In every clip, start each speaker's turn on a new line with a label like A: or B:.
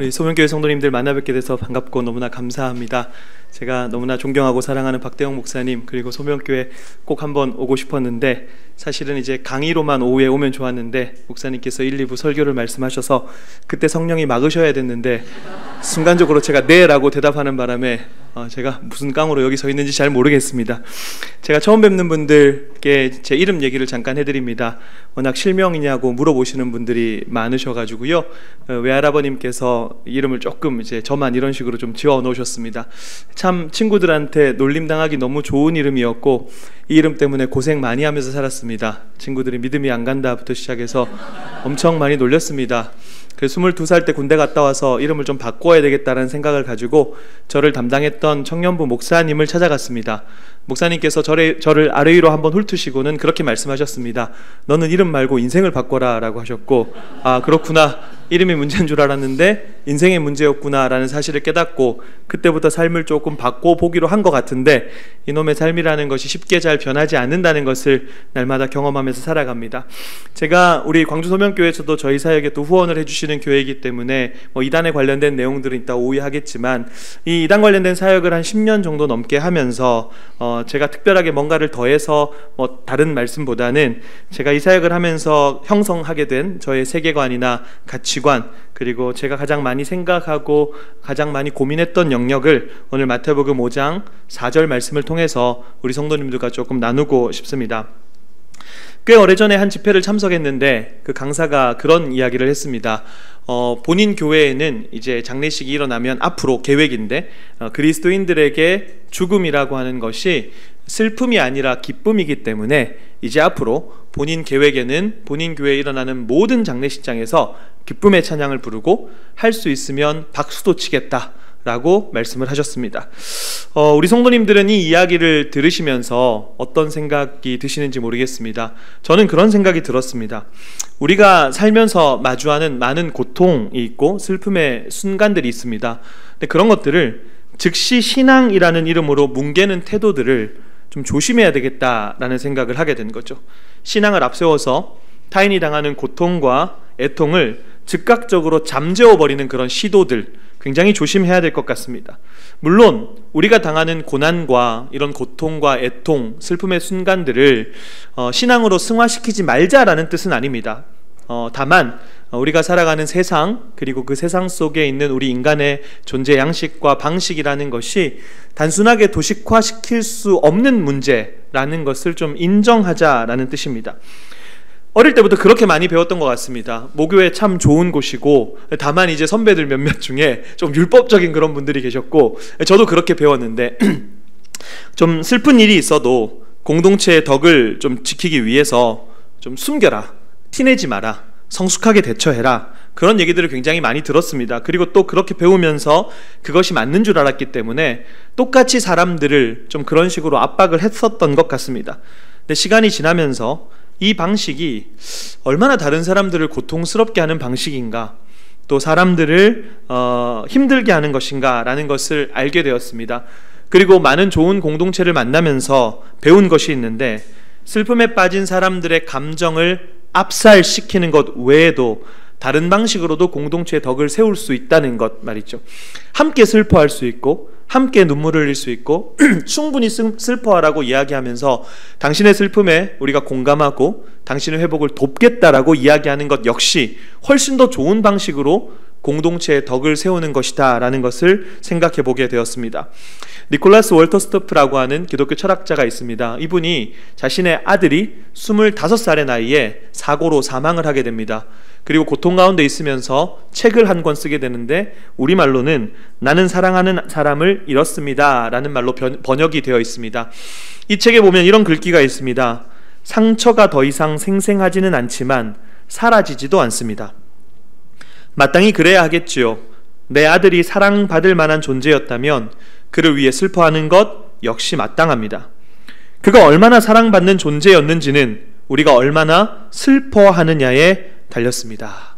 A: 우리 소명교회 성도님들 만나뵙게 돼서 반갑고 너무나 감사합니다. 제가 너무나 존경하고 사랑하는 박대영 목사님, 그리고 소명교회 꼭 한번 오고 싶었는데 사실은 이제 강의로만 오후에 오면 좋았는데 목사님께서 1, 2부 설교를 말씀하셔서 그때 성령이 막으셔야 됐는데 순간적으로 제가 네 라고 대답하는 바람에 제가 무슨 깡으로 여기 서 있는지 잘 모르겠습니다. 제가 처음 뵙는 분들께 제 이름 얘기를 잠깐 해드립니다. 워낙 실명이냐고 물어보시는 분들이 많으셔가지고요, 외할아버님께서 이름을 조금 이제 저만 이런 식으로 좀 지어 놓으셨습니다. 참 친구들한테 놀림당하기 너무 좋은 이름이었고 이 이름 때문에 고생 많이 하면서 살았습니다. 친구들이 믿음이 안 간다부터 시작해서 엄청 많이 놀렸습니다. 그래서 22살 때 군대 갔다 와서 이름을 좀 바꿔야 되겠다는 생각을 가지고 저를 담당했던 청년부 목사님을 찾아갔습니다. 목사님께서 저를 아래 위로 한번 훑으시고는 그렇게 말씀하셨습니다. 너는 이름 말고 인생을 바꿔라 라고 하셨고, 아 그렇구나, 이름이 문제인 줄 알았는데 인생의 문제였구나 라는 사실을 깨닫고 그때부터 삶을 조금 바꿔보기로 한 것 같은데 이놈의 삶이라는 것이 쉽게 잘 변하지 않는다는 것을 날마다 경험하면서 살아갑니다. 제가 우리 광주 소명교회에서도 저희 사역에 또 후원을 해주시는 교회이기 때문에 이단에 관련된 내용들은 이따 오후에 하겠지만 이 이단 관련된 사역을 한 10년 정도 넘게 하면서 제가 특별하게 뭔가를 더해서 다른 말씀보다는 제가 이 사역을 하면서 형성하게 된 저의 세계관이나 가치관, 그리고 제가 가장 많이 생각하고 가장 많이 고민했던 영역을 오늘 마태복음 5장 4절 말씀을 통해서 우리 성도님들과 조금 나누고 싶습니다. 꽤 오래전에 한 집회를 참석했는데 그 강사가 그런 이야기를 했습니다. 본인 교회에는 이제 장례식이 일어나면 앞으로 계획인데 그리스도인들에게 죽음이라고 하는 것이 슬픔이 아니라 기쁨이기 때문에 이제 앞으로 본인 계획에는 본인 교회에 일어나는 모든 장례식장에서 기쁨의 찬양을 부르고 할 수 있으면 박수도 치겠다 라고 말씀을 하셨습니다. 우리 성도님들은 이 이야기를 들으시면서 어떤 생각이 드시는지 모르겠습니다. 저는 그런 생각이 들었습니다. 우리가 살면서 마주하는 많은 고통이 있고 슬픔의 순간들이 있습니다. 근데 그런 것들을 즉시 신앙이라는 이름으로 뭉개는 태도들을 좀 조심해야 되겠다라는 생각을 하게 된 거죠. 신앙을 앞세워서 타인이 당하는 고통과 애통을 즉각적으로 잠재워버리는 그런 시도들 굉장히 조심해야 될 것 같습니다. 물론 우리가 당하는 고난과 이런 고통과 애통, 슬픔의 순간들을 신앙으로 승화시키지 말자라는 뜻은 아닙니다. 다만 우리가 살아가는 세상, 그리고 그 세상 속에 있는 우리 인간의 존재 양식과 방식이라는 것이 단순하게 도식화시킬 수 없는 문제라는 것을 좀 인정하자라는 뜻입니다. 어릴 때부터 그렇게 많이 배웠던 것 같습니다. 모교회 참 좋은 곳이고, 다만 이제 선배들 몇몇 중에 좀 율법적인 그런 분들이 계셨고, 저도 그렇게 배웠는데 좀 슬픈 일이 있어도 공동체의 덕을 좀 지키기 위해서 좀 숨겨라, 티내지 마라, 성숙하게 대처해라, 그런 얘기들을 굉장히 많이 들었습니다. 그리고 또 그렇게 배우면서 그것이 맞는 줄 알았기 때문에 똑같이 사람들을 좀 그런 식으로 압박을 했었던 것 같습니다. 근데 시간이 지나면서 이 방식이 얼마나 다른 사람들을 고통스럽게 하는 방식인가, 또 사람들을 힘들게 하는 것인가 라는 것을 알게 되었습니다. 그리고 많은 좋은 공동체를 만나면서 배운 것이 있는데, 슬픔에 빠진 사람들의 감정을 압살시키는 것 외에도 다른 방식으로도 공동체의 덕을 세울 수 있다는 것 말이죠. 함께 슬퍼할 수 있고 함께 눈물을 흘릴 수 있고 충분히 슬퍼하라고 이야기하면서 당신의 슬픔에 우리가 공감하고 당신의 회복을 돕겠다라고 이야기하는 것 역시 훨씬 더 좋은 방식으로 공동체의 덕을 세우는 것이다 라는 것을 생각해 보게 되었습니다. 니콜라스 월터스토프라고 하는 기독교 철학자가 있습니다. 이분이 자신의 아들이 25살의 나이에 사고로 사망을 하게 됩니다. 그리고 고통 가운데 있으면서 책을 한 권 쓰게 되는데 우리말로는 나는 사랑하는 사람을 잃었습니다 라는 말로 번역이 되어 있습니다. 이 책에 보면 이런 글귀가 있습니다. 상처가 더 이상 생생하지는 않지만 사라지지도 않습니다. 마땅히 그래야 하겠지요. 내 아들이 사랑받을 만한 존재였다면 그를 위해 슬퍼하는 것 역시 마땅합니다. 그가 얼마나 사랑받는 존재였는지는 우리가 얼마나 슬퍼하느냐에 달렸습니다.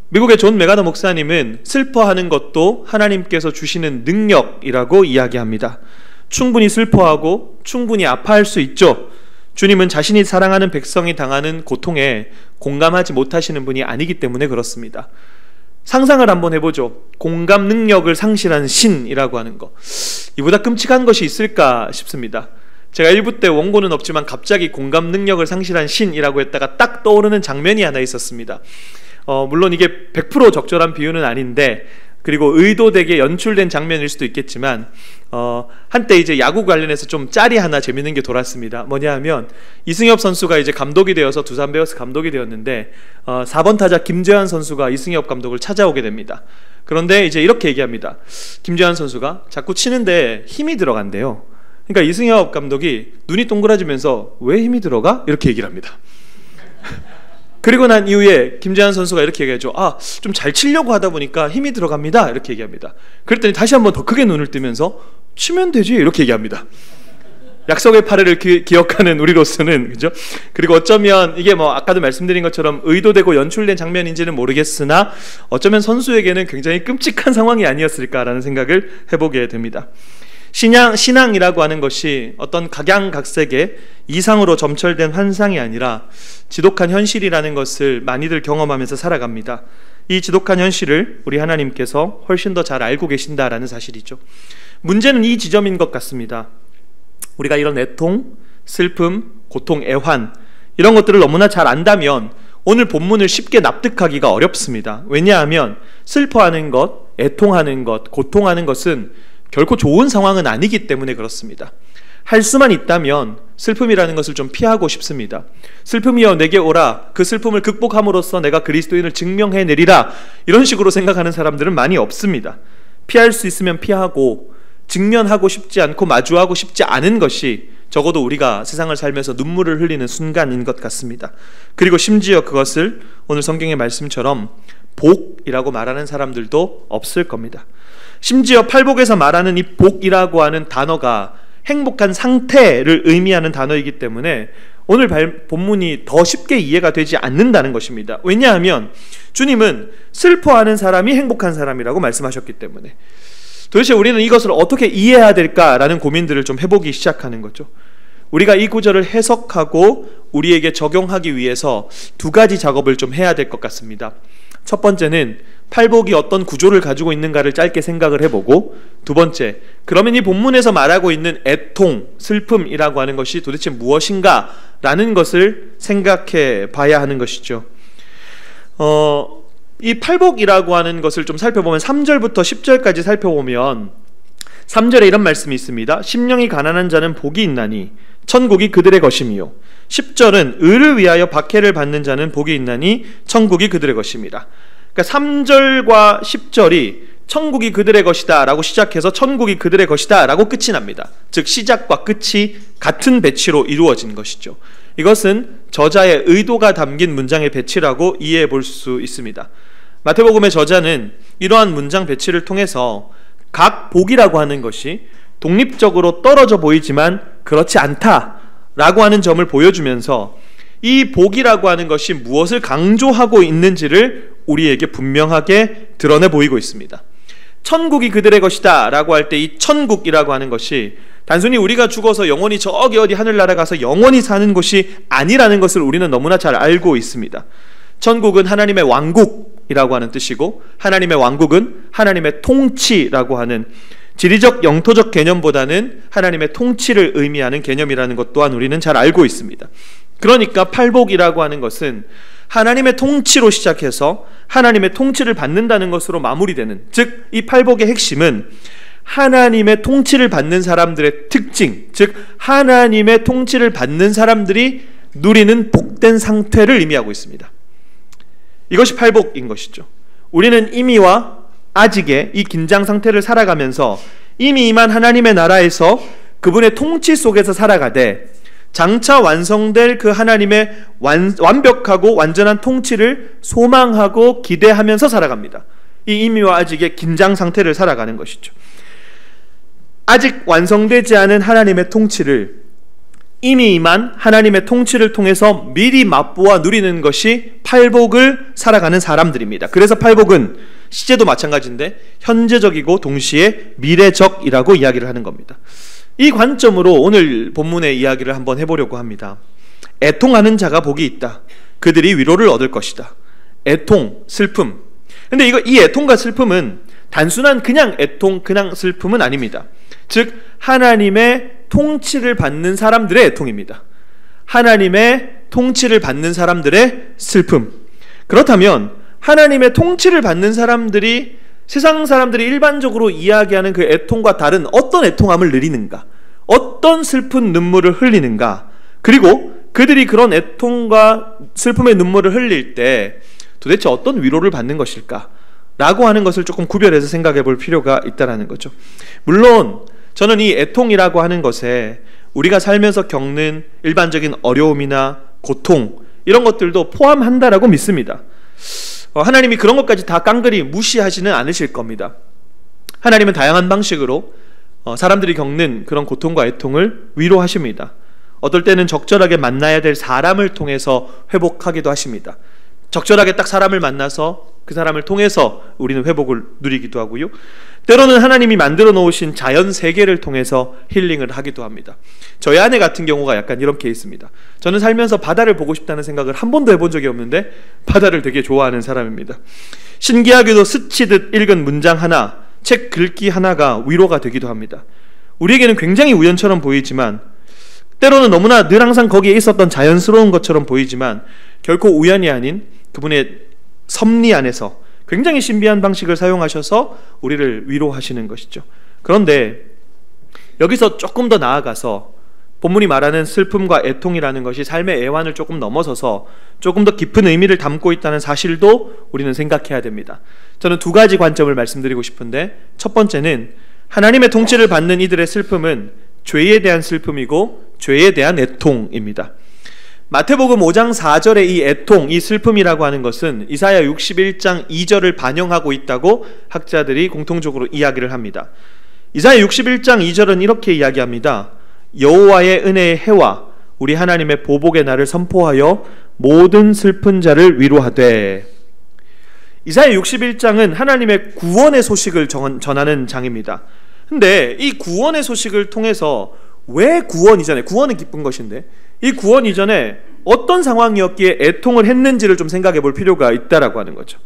A: 미국의 존 메가더 목사님은 슬퍼하는 것도 하나님께서 주시는 능력이라고 이야기합니다. 충분히 슬퍼하고 충분히 아파할 수 있죠. 주님은 자신이 사랑하는 백성이 당하는 고통에 공감하지 못하시는 분이 아니기 때문에 그렇습니다. 상상을 한번 해보죠. 공감 능력을 상실한 신이라고 하는 거. 이보다 끔찍한 것이 있을까 싶습니다. 제가 1부 때 원고는 없지만 갑자기 공감 능력을 상실한 신이라고 했다가 딱 떠오르는 장면이 하나 있었습니다. 물론 이게 100% 적절한 비유는 아닌데, 그리고 의도되게 연출된 장면일 수도 있겠지만, 한때 이제 야구 관련해서 좀 짤이 하나 재밌는 게 돌았습니다. 뭐냐 하면 이승엽 선수가 이제 감독이 되어서 두산 베어스 감독이 되었는데 4번 타자 김재환 선수가 이승엽 감독을 찾아오게 됩니다. 그런데 이제 이렇게 얘기합니다. 김재환 선수가 자꾸 치는데 힘이 들어간대요. 그러니까 이승엽 감독이 눈이 동그라지면서 왜 힘이 들어가? 이렇게 얘기를 합니다. 그리고 난 이후에 김재환 선수가 이렇게 얘기하죠. 좀 잘 치려고 하다 보니까 힘이 들어갑니다. 이렇게 얘기합니다. 그랬더니 다시 한번 더 크게 눈을 뜨면서 치면 되지 이렇게 얘기합니다. 약속의 파래를 기억하는 우리로서는, 그죠? 그리고 어쩌면 이게 뭐 아까도 말씀드린 것처럼 의도되고 연출된 장면인지는 모르겠으나 어쩌면 선수에게는 굉장히 끔찍한 상황이 아니었을까라는 생각을 해보게 됩니다. 신앙이라고 하는 것이 어떤 각양각색의 이상으로 점철된 환상이 아니라 지독한 현실이라는 것을 많이들 경험하면서 살아갑니다. 이 지독한 현실을 우리 하나님께서 훨씬 더 잘 알고 계신다라는 사실이죠. 문제는 이 지점인 것 같습니다. 우리가 이런 애통, 슬픔, 고통, 애환 이런 것들을 너무나 잘 안다면 오늘 본문을 쉽게 납득하기가 어렵습니다. 왜냐하면 슬퍼하는 것, 애통하는 것, 고통하는 것은 결코 좋은 상황은 아니기 때문에 그렇습니다. 할 수만 있다면 슬픔이라는 것을 좀 피하고 싶습니다. 슬픔이여 내게 오라, 그 슬픔을 극복함으로써 내가 그리스도인을 증명해내리라, 이런 식으로 생각하는 사람들은 많이 없습니다. 피할 수 있으면 피하고 직면하고 싶지 않고 마주하고 싶지 않은 것이 적어도 우리가 세상을 살면서 눈물을 흘리는 순간인 것 같습니다. 그리고 심지어 그것을 오늘 성경의 말씀처럼 복이라고 말하는 사람들도 없을 겁니다. 심지어 팔복에서 말하는 이 복이라고 하는 단어가 행복한 상태를 의미하는 단어이기 때문에 오늘 본문이 더 쉽게 이해가 되지 않는다는 것입니다. 왜냐하면 주님은 슬퍼하는 사람이 행복한 사람이라고 말씀하셨기 때문에. 도대체 우리는 이것을 어떻게 이해해야 될까라는 고민들을 좀 해보기 시작하는 거죠. 우리가 이 구절을 해석하고 우리에게 적용하기 위해서 두 가지 작업을 좀 해야 될 것 같습니다. 첫 번째는 팔복이 어떤 구조를 가지고 있는가를 짧게 생각을 해보고, 두 번째, 그러면 이 본문에서 말하고 있는 애통, 슬픔이라고 하는 것이 도대체 무엇인가 라는 것을 생각해 봐야 하는 것이죠. 이 팔복이라고 하는 것을 좀 살펴보면 3절부터 10절까지 살펴보면 3절에 이런 말씀이 있습니다. 심령이 가난한 자는 복이 있나니 천국이 그들의 것이며, 10절은 의를 위하여 박해를 받는 자는 복이 있나니 천국이 그들의 것입니다. 그러니까 3절과 10절이 천국이 그들의 것이다 라고 시작해서 천국이 그들의 것이다 라고 끝이 납니다. 즉 시작과 끝이 같은 배치로 이루어진 것이죠. 이것은 저자의 의도가 담긴 문장의 배치라고 이해해 볼 수 있습니다. 마태복음의 저자는 이러한 문장 배치를 통해서 각 복이라고 하는 것이 독립적으로 떨어져 보이지만 그렇지 않다라고 하는 점을 보여주면서 이 복이라고 하는 것이 무엇을 강조하고 있는지를 우리에게 분명하게 드러내 보이고 있습니다. 천국이 그들의 것이다 라고 할 때 이 천국이라고 하는 것이 단순히 우리가 죽어서 영원히 저기 어디 하늘나라 가서 영원히 사는 곳이 아니라는 것을 우리는 너무나 잘 알고 있습니다. 천국은 하나님의 왕국이라고 하는 뜻이고, 하나님의 왕국은 하나님의 통치라고 하는 지리적 영토적 개념보다는 하나님의 통치를 의미하는 개념이라는 것 또한 우리는 잘 알고 있습니다. 그러니까 팔복이라고 하는 것은 하나님의 통치로 시작해서 하나님의 통치를 받는다는 것으로 마무리되는, 즉 이 팔복의 핵심은 하나님의 통치를 받는 사람들의 특징, 즉 하나님의 통치를 받는 사람들이 누리는 복된 상태를 의미하고 있습니다. 이것이 팔복인 것이죠. 우리는 이미와 아직의 이 긴장 상태를 살아가면서 이미 임한 하나님의 나라에서 그분의 통치 속에서 살아가되, 장차 완성될 그 하나님의 완벽하고 완전한 통치를 소망하고 기대하면서 살아갑니다. 이 이미와 아직의 긴장 상태를 살아가는 것이죠. 아직 완성되지 않은 하나님의 통치를 이미 임한 하나님의 통치를 통해서 미리 맛보아 누리는 것이 팔복을 살아가는 사람들입니다. 그래서 팔복은 시제도 마찬가지인데 현재적이고 동시에 미래적이라고 이야기를 하는 겁니다. 이 관점으로 오늘 본문의 이야기를 한번 해보려고 합니다. 애통하는 자가 복이 있다. 그들이 위로를 얻을 것이다. 애통, 슬픔.
B: 근데 이 애통과 슬픔은 단순한 그냥 애통, 그냥 슬픔은 아닙니다. 즉 하나님의 통치를 받는 사람들의 애통입니다. 하나님의 통치를 받는 사람들의 슬픔. 그렇다면 하나님의 통치를 받는 사람들이 세상 사람들이 일반적으로 이야기하는 그 애통과 다른 어떤 애통함을 누리는가, 어떤 슬픈 눈물을 흘리는가, 그리고 그들이 그런 애통과 슬픔의 눈물을 흘릴 때 도대체 어떤 위로를 받는 것일까 라고 하는 것을 조금 구별해서 생각해 볼 필요가 있다는 거죠. 물론 저는 이 애통이라고 하는 것에 우리가 살면서 겪는 일반적인 어려움이나 고통 이런 것들도 포함한다라고 믿습니다. 하나님이 그런 것까지 다 깡그리 무시하지는 않으실 겁니다. 하나님은 다양한 방식으로 사람들이 겪는 그런 고통과 애통을 위로하십니다. 어떨 때는 적절하게 만나야 될 사람을 통해서 회복하기도 하십니다. 적절하게 딱 사람을 만나서 그 사람을 통해서 우리는 회복을 누리기도 하고요. 때로는 하나님이 만들어 놓으신 자연 세계를 통해서 힐링을 하기도 합니다. 저희 아내 같은 경우가 약간 이런 케이스입니다. 저는 살면서 바다를 보고 싶다는 생각을 한 번도 해본 적이 없는데 바다를 되게 좋아하는 사람입니다. 신기하게도 스치듯 읽은 문장 하나, 책 글귀 하나가 위로가 되기도 합니다. 우리에게는 굉장히 우연처럼 보이지만, 때로는 너무나 늘 항상 거기에 있었던 자연스러운 것처럼 보이지만 결코 우연이 아닌 그분의 섭리 안에서 굉장히 신비한 방식을 사용하셔서 우리를 위로하시는 것이죠. 그런데 여기서 조금 더 나아가서 본문이 말하는 슬픔과 애통이라는 것이 삶의 애환을 조금 넘어서서 조금 더 깊은 의미를 담고 있다는 사실도 우리는 생각해야 됩니다. 저는 두 가지 관점을 말씀드리고 싶은데, 첫 번째는 하나님의 통치를 받는 이들의 슬픔은 죄에 대한 슬픔이고 죄에 대한 애통입니다. 마태복음 5장 4절의 이 애통, 이 슬픔이라고 하는 것은 이사야 61장 2절을 반영하고 있다고 학자들이 공통적으로 이야기를 합니다. 이사야 61장 2절은 이렇게 이야기합니다. 여호와의 은혜의 해와 우리 하나님의 보복의 날을 선포하여 모든 슬픈 자를 위로하되. 이사야 61장은 하나님의 구원의 소식을 전하는 장입니다. 근데 이 구원의 소식을 통해서 왜 구원 이전에, 구원은 기쁜 것인데 이 구원 이전에 어떤 상황이었기에 애통을 했는지를 좀 생각해 볼 필요가 있다라고 하는 거죠.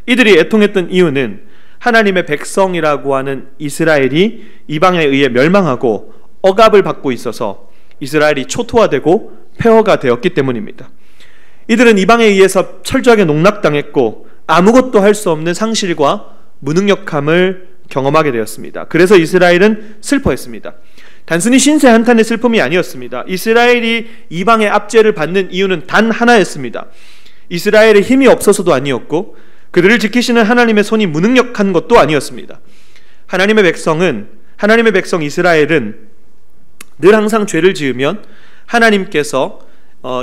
B: 이들이 애통했던 이유는 하나님의 백성이라고 하는 이스라엘이 이방에 의해 멸망하고 억압을 받고 있어서 이스라엘이 초토화되고 폐허가 되었기 때문입니다. 이들은 이방에 의해서 철저하게 농락당했고 아무것도 할 수 없는 상실과 무능력함을 경험하게 되었습니다. 그래서 이스라엘은 슬퍼했습니다. 단순히 신세 한탄의 슬픔이 아니었습니다. 이스라엘이 이방의 압제를 받는 이유는 단 하나였습니다. 이스라엘의 힘이 없어서도 아니었고 그들을 지키시는 하나님의 손이 무능력한 것도 아니었습니다. 하나님의 백성 이스라엘은 늘 항상 죄를 지으면 하나님께서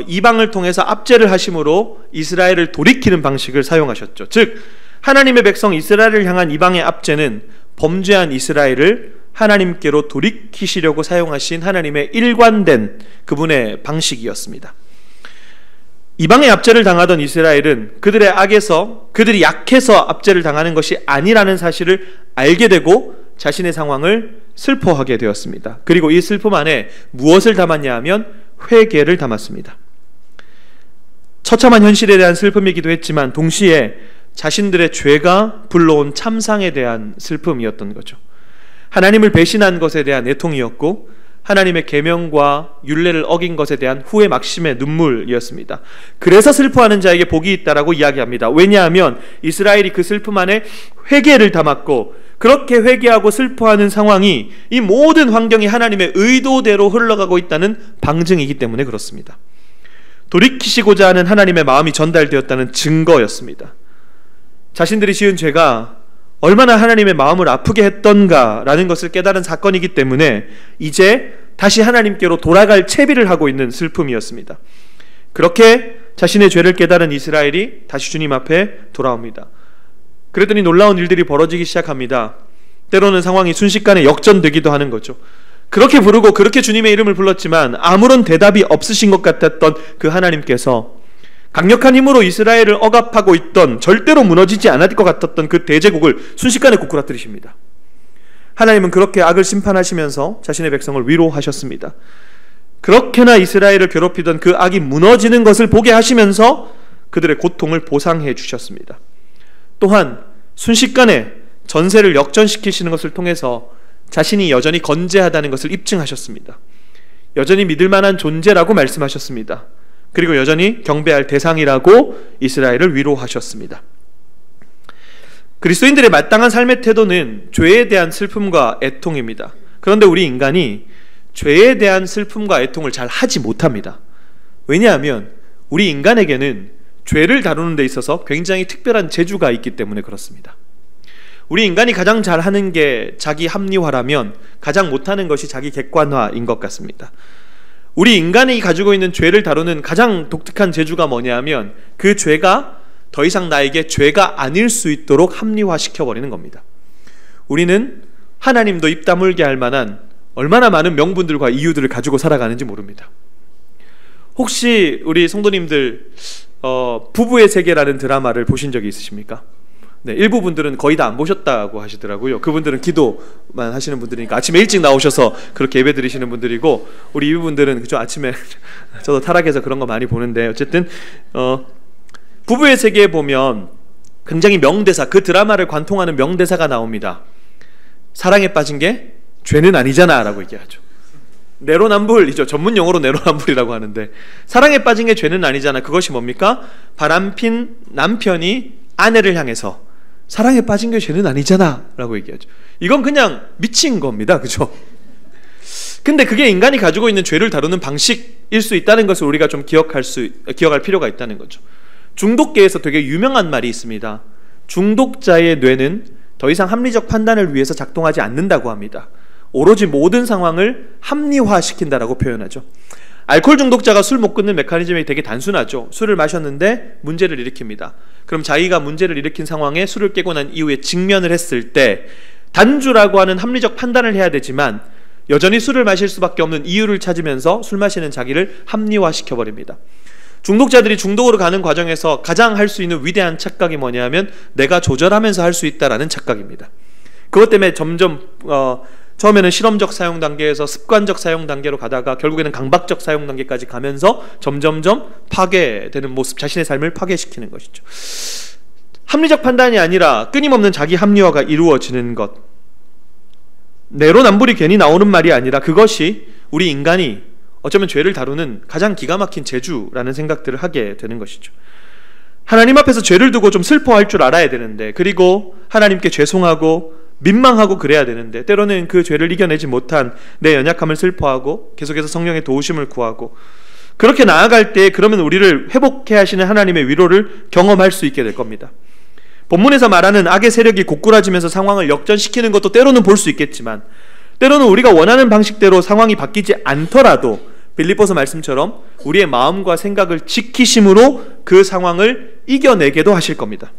B: 이방을 통해서 압제를 하심으로 이스라엘을 돌이키는 방식을 사용하셨죠. 즉 하나님의 백성 이스라엘을 향한 이방의 압제는 범죄한 이스라엘을 하나님께로 돌이키시려고 사용하신 하나님의 일관된 그분의 방식이었습니다. 이방의 압제를 당하던 이스라엘은 그들의 악에서, 그들이 약해서 압제를 당하는 것이 아니라는 사실을 알게 되고 자신의 상황을 슬퍼하게 되었습니다. 그리고 이 슬픔 안에 무엇을 담았냐 하면 회개를 담았습니다. 처참한 현실에 대한 슬픔이기도 했지만 동시에 자신들의 죄가 불러온 참상에 대한 슬픔이었던 거죠. 하나님을 배신한 것에 대한 애통이었고 하나님의 계명과 율례를 어긴 것에 대한 후회 막심의 눈물이었습니다. 그래서 슬퍼하는 자에게 복이 있다라고 이야기합니다. 왜냐하면 이스라엘이 그 슬픔 안에 회개를 담았고 그렇게 회개하고 슬퍼하는 상황이 이 모든 환경이 하나님의 의도대로 흘러가고 있다는 방증이기 때문에 그렇습니다. 돌이키시고자 하는 하나님의 마음이 전달되었다는 증거였습니다. 자신들이 지은 죄가 얼마나 하나님의 마음을 아프게 했던가라는 것을 깨달은 사건이기 때문에 이제 다시 하나님께로 돌아갈 채비를 하고 있는 슬픔이었습니다. 그렇게 자신의 죄를 깨달은 이스라엘이 다시 주님 앞에 돌아옵니다. 그랬더니 놀라운 일들이 벌어지기 시작합니다. 때로는 상황이 순식간에 역전되기도 하는 거죠. 그렇게 부르고 그렇게 주님의 이름을 불렀지만 아무런 대답이 없으신 것 같았던 그 하나님께서 강력한 힘으로 이스라엘을 억압하고 있던, 절대로 무너지지 않을 것 같았던 그 대제국을 순식간에 고꾸라뜨리십니다. 하나님은 그렇게 악을 심판하시면서 자신의 백성을 위로하셨습니다. 그렇게나 이스라엘을 괴롭히던 그 악이 무너지는 것을 보게 하시면서 그들의 고통을 보상해 주셨습니다. 또한 순식간에 전세를 역전시키시는 것을 통해서 자신이 여전히 건재하다는 것을 입증하셨습니다. 여전히 믿을 만한 존재라고 말씀하셨습니다. 그리고 여전히 경배할 대상이라고 이스라엘을 위로하셨습니다. 그리스도인들의 마땅한 삶의 태도는 죄에 대한 슬픔과 애통입니다. 그런데 우리 인간이 죄에 대한 슬픔과 애통을 잘 하지 못합니다. 왜냐하면 우리 인간에게는 죄를 다루는 데 있어서 굉장히 특별한 재주가 있기 때문에 그렇습니다. 우리 인간이 가장 잘하는 게 자기 합리화라면 가장 못하는 것이 자기 객관화인 것 같습니다. 우리 인간이 가지고 있는 죄를 다루는 가장 독특한 재주가 뭐냐면 그 죄가 더 이상 나에게 죄가 아닐 수 있도록 합리화시켜버리는 겁니다. 우리는 하나님도 입 다물게 할 만한 얼마나 많은 명분들과 이유들을 가지고 살아가는지 모릅니다. 혹시 우리 성도님들 부부의 세계라는 드라마를 보신 적이 있으십니까? 네, 일부 분들은 거의 다 안 보셨다고 하시더라고요. 그분들은 기도만 하시는 분들이니까 아침에 일찍 나오셔서 그렇게 예배 드리시는 분들이고, 우리 이분들은 그죠, 아침에 저도 타락해서 그런 거 많이 보는데, 어쨌든 부부의 세계에 보면 굉장히 명대사, 그 드라마를 관통하는 명대사가 나옵니다. 사랑에 빠진 게 죄는 아니잖아 라고 얘기하죠. 내로남불이죠. 전문 용어로 내로남불이라고 하는데, 사랑에 빠진 게 죄는 아니잖아. 그것이 뭡니까? 바람핀 남편이 아내를 향해서 사랑에 빠진 게 죄는 아니잖아 라고 얘기하죠. 이건 그냥 미친 겁니다. 그죠? 근데 그게 인간이 가지고 있는 죄를 다루는 방식일 수 있다는 것을 우리가 좀 기억할 필요가 있다는 거죠. 중독계에서 되게 유명한 말이 있습니다. 중독자의 뇌는 더 이상 합리적 판단을 위해서 작동하지 않는다고 합니다. 오로지 모든 상황을 합리화시킨다라고 표현하죠. 알코올 중독자가 술 못 끊는 메커니즘이 되게 단순하죠. 술을 마셨는데 문제를 일으킵니다. 그럼 자기가 문제를 일으킨 상황에 술을 깨고 난 이후에 직면을 했을 때 단주라고 하는 합리적 판단을 해야 되지만 여전히 술을 마실 수밖에 없는 이유를 찾으면서 술 마시는 자기를 합리화시켜버립니다. 중독자들이 중독으로 가는 과정에서 가장 할 수 있는 위대한 착각이 뭐냐면 내가 조절하면서 할 수 있다라는 착각입니다. 그것 때문에 점점 처음에는 실험적 사용 단계에서 습관적 사용 단계로 가다가 결국에는 강박적 사용 단계까지 가면서 점점점 파괴되는 모습, 자신의 삶을 파괴시키는 것이죠. 합리적 판단이 아니라 끊임없는 자기 합리화가 이루어지는 것, 내로남불이 괜히 나오는 말이 아니라 그것이 우리 인간이 어쩌면 죄를 다루는 가장 기가 막힌 재주라는 생각들을 하게 되는 것이죠. 하나님 앞에서 죄를 두고 좀 슬퍼할 줄 알아야 되는데, 그리고 하나님께 죄송하고 민망하고 그래야 되는데, 때로는 그 죄를 이겨내지 못한 내 연약함을 슬퍼하고 계속해서 성령의 도우심을 구하고 그렇게 나아갈 때, 그러면 우리를 회복해 하시는 하나님의 위로를 경험할 수 있게 될 겁니다. 본문에서 말하는 악의 세력이 고꾸라지면서 상황을 역전시키는 것도 때로는 볼 수 있겠지만, 때로는 우리가 원하는 방식대로 상황이 바뀌지 않더라도 빌립보서 말씀처럼 우리의 마음과 생각을 지키심으로 그 상황을 이겨내게도 하실 겁니다.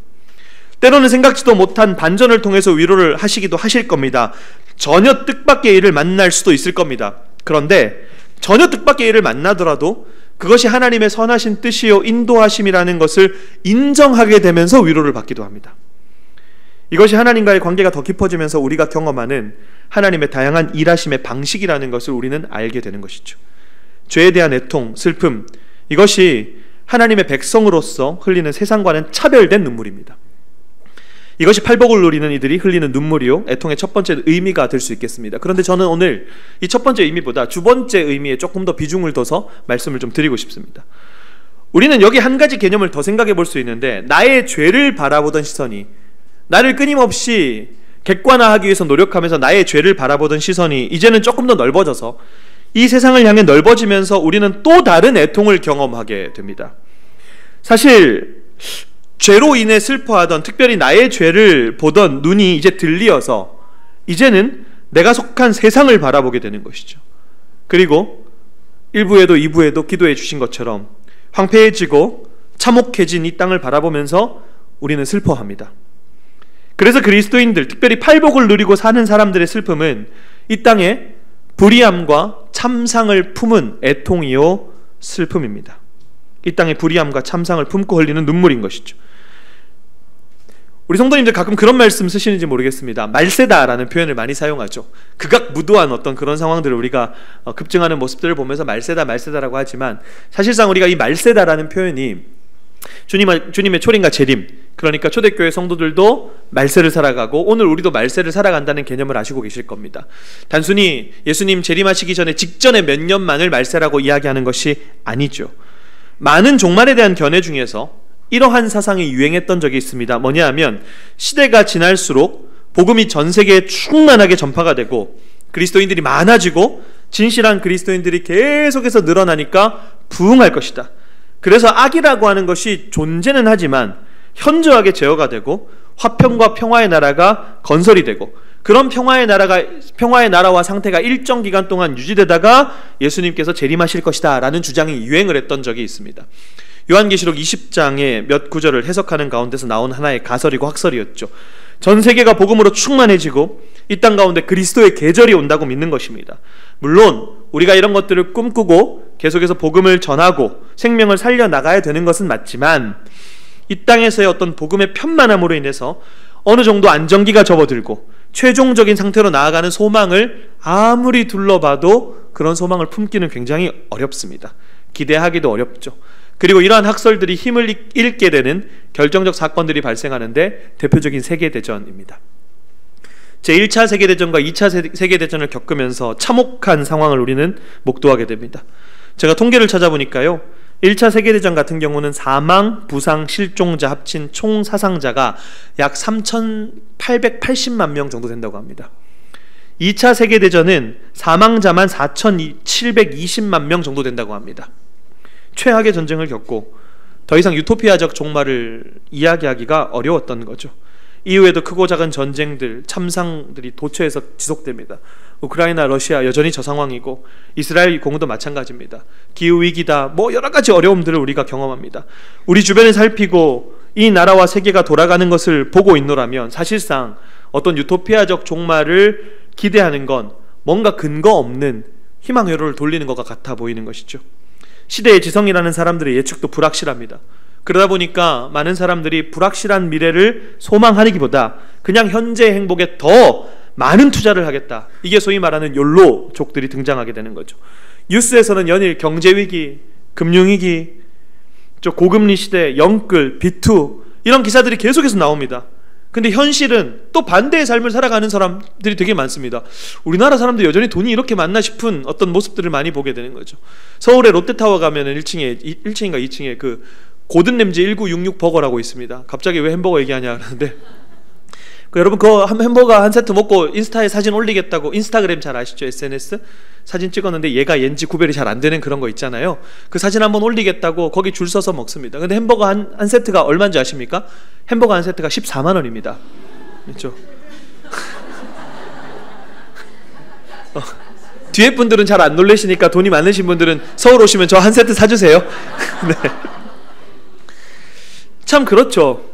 B: 때로는 생각지도 못한 반전을 통해서 위로를 하시기도 하실 겁니다. 전혀 뜻밖의 일을 만날 수도 있을 겁니다. 그런데 전혀 뜻밖의 일을 만나더라도 그것이 하나님의 선하신 뜻이요 인도하심이라는 것을 인정하게 되면서 위로를 받기도 합니다. 이것이 하나님과의 관계가 더 깊어지면서 우리가 경험하는 하나님의 다양한 일하심의 방식이라는 것을 우리는 알게 되는 것이죠. 죄에 대한 애통, 슬픔, 이것이 하나님의 백성으로서 흘리는 세상과는 차별된 눈물입니다. 이것이 팔복을 누리는 이들이 흘리는 눈물이요, 애통의 첫 번째 의미가 될 수 있겠습니다. 그런데 저는 오늘 이 첫 번째 의미보다 두 번째 의미에 조금 더 비중을 둬서 말씀을 좀 드리고 싶습니다. 우리는 여기 한 가지 개념을 더 생각해 볼 수 있는데, 나의 죄를 바라보던 시선이, 나를 끊임없이 객관화하기 위해서 노력하면서 나의 죄를 바라보던 시선이 이제는 조금 더 넓어져서 이 세상을 향해 넓어지면서 우리는 또 다른 애통을 경험하게 됩니다. 사실 죄로 인해 슬퍼하던, 특별히 나의 죄를 보던 눈이 이제 들리어서 이제는 내가 속한 세상을 바라보게 되는 것이죠. 그리고 1부에도 2부에도 기도해 주신 것처럼 황폐해지고 참혹해진 이 땅을 바라보면서 우리는 슬퍼합니다. 그래서 그리스도인들, 특별히 팔복을 누리고 사는 사람들의 슬픔은 이 땅에 불의함과 참상을 품은 애통이요 슬픔입니다. 이 땅에 불의함과 참상을 품고 흘리는 눈물인 것이죠. 우리 성도님들 가끔 그런 말씀 쓰시는지 모르겠습니다. 말세다라는 표현을 많이 사용하죠. 극악무도한 어떤 그런 상황들을 우리가 급증하는 모습들을 보면서 말세다라고 하지만, 사실상 우리가 이 말세다라는 표현이 주님의 초림과 재림, 그러니까 초대교회 성도들도 말세를 살아가고 오늘 우리도 말세를 살아간다는 개념을 아시고 계실 겁니다. 단순히 예수님 재림하시기 전에 직전에 몇 년만을 말세라고 이야기하는 것이 아니죠. 많은 종말에 대한 견해 중에서 이러한 사상이 유행했던 적이 있습니다. 뭐냐 하면 시대가 지날수록 복음이 전 세계에 충만하게 전파가 되고 그리스도인들이 많아지고 진실한 그리스도인들이 계속해서 늘어나니까 부흥할 것이다. 그래서 악이라고 하는 것이 존재는 하지만 현저하게 제어가 되고 화평과 평화의 나라가 건설이 되고 그런 평화의 나라와 상태가 일정 기간 동안 유지되다가 예수님께서 재림하실 것이다 라는 주장이 유행을 했던 적이 있습니다. 요한계시록 20장의 몇 구절을 해석하는 가운데서 나온 하나의 가설이고 학설이었죠. 전 세계가 복음으로 충만해지고 이 땅 가운데 그리스도의 계절이 온다고 믿는 것입니다. 물론 우리가 이런 것들을 꿈꾸고 계속해서 복음을 전하고 생명을 살려나가야 되는 것은 맞지만 이 땅에서의 어떤 복음의 편만함으로 인해서 어느 정도 안정기가 접어들고 최종적인 상태로 나아가는 소망을 아무리 둘러봐도 그런 소망을 품기는 굉장히 어렵습니다. 기대하기도 어렵죠. 그리고 이러한 학설들이 힘을 잃게 되는 결정적 사건들이 발생하는데 대표적인 세계대전입니다. 제1차 세계대전과 2차 세계대전을 겪으면서 참혹한 상황을 우리는 목도하게 됩니다. 제가 통계를 찾아보니까요, 1차 세계대전 같은 경우는 사망, 부상, 실종자 합친 총 사상자가 약 3,880만 명 정도 된다고 합니다. 2차 세계대전은 사망자만 4,720만 명 정도 된다고 합니다. 최악의 전쟁을 겪고 더 이상 유토피아적 종말을 이야기하기가 어려웠던 거죠. 이후에도 크고 작은 전쟁들, 참상들이 도처에서 지속됩니다. 우크라이나, 러시아 여전히 저 상황이고 이스라엘 공도 마찬가지입니다. 기후위기다, 여러 가지 어려움들을 우리가 경험합니다. 우리 주변을 살피고 이 나라와 세계가 돌아가는 것을 보고 있노라면 사실상 어떤 유토피아적 종말을 기대하는 건 뭔가 근거 없는 희망회로를 돌리는 것과 같아 보이는 것이죠. 시대의 지성이라는 사람들의 예측도 불확실합니다. 그러다 보니까 많은 사람들이 불확실한 미래를 소망하기보다 그냥 현재의 행복에 더 많은 투자를 하겠다. 이게 소위 말하는 욜로족들이 등장하게 되는 거죠. 뉴스에서는 연일 경제위기, 금융위기, 고금리 시대, 영끌, 비투 이런 기사들이 계속해서 나옵니다. 근데 현실은 또 반대의 삶을 살아가는 사람들이 되게 많습니다. 우리나라 사람들 여전히 돈이 이렇게 많나 싶은 어떤 모습들을 많이 보게 되는 거죠. 서울의 롯데타워 가면은 1층인가 2층에 그 고든 램지 1966 버거라고 있습니다. 갑자기 왜 햄버거 얘기하냐 그러는데 여러분 그거 햄버거 한 세트 먹고 인스타에 사진 올리겠다고, 인스타그램 잘 아시죠? SNS 사진 찍었는데 얘가 옌지 구별이 잘 안 되는 그런 거 있잖아요. 그 사진 한번 올리겠다고 거기 줄 서서 먹습니다. 근데 햄버거 한 세트가 얼마인지 아십니까? 햄버거 한 세트가 14만 원입니다. 그렇죠? 뒤에 분들은 잘 안 놀라시니까 돈이 많으신 분들은 서울 오시면 저 한 세트 사주세요. 네. 참 그렇죠.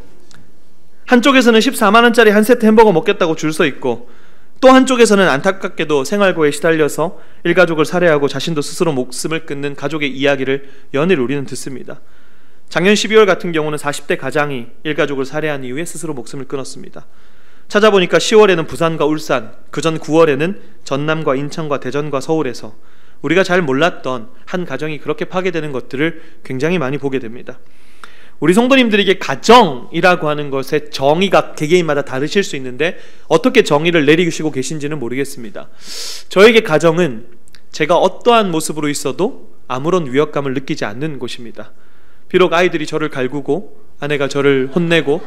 B: 한쪽에서는 14만 원짜리 한 세트 햄버거 먹겠다고 줄 서 있고 또 한쪽에서는 안타깝게도 생활고에 시달려서 일가족을 살해하고 자신도 스스로 목숨을 끊는 가족의 이야기를 연일 우리는 듣습니다. 작년 12월 같은 경우는 40대 가장이 일가족을 살해한 이후에 스스로 목숨을 끊었습니다. 찾아보니까 10월에는 부산과 울산, 그전 9월에는 전남과 인천과 대전과 서울에서 우리가 잘 몰랐던 한 가정이 그렇게 파괴되는 것들을 굉장히 많이 보게 됩니다. 우리 성도님들에게 가정이라고 하는 것의 정의가 개개인마다 다르실 수 있는데 어떻게 정의를 내리시고 계신지는 모르겠습니다. 저에게 가정은 제가 어떠한 모습으로 있어도 아무런 위협감을 느끼지 않는 곳입니다. 비록 아이들이 저를 갈구고 아내가 저를 혼내고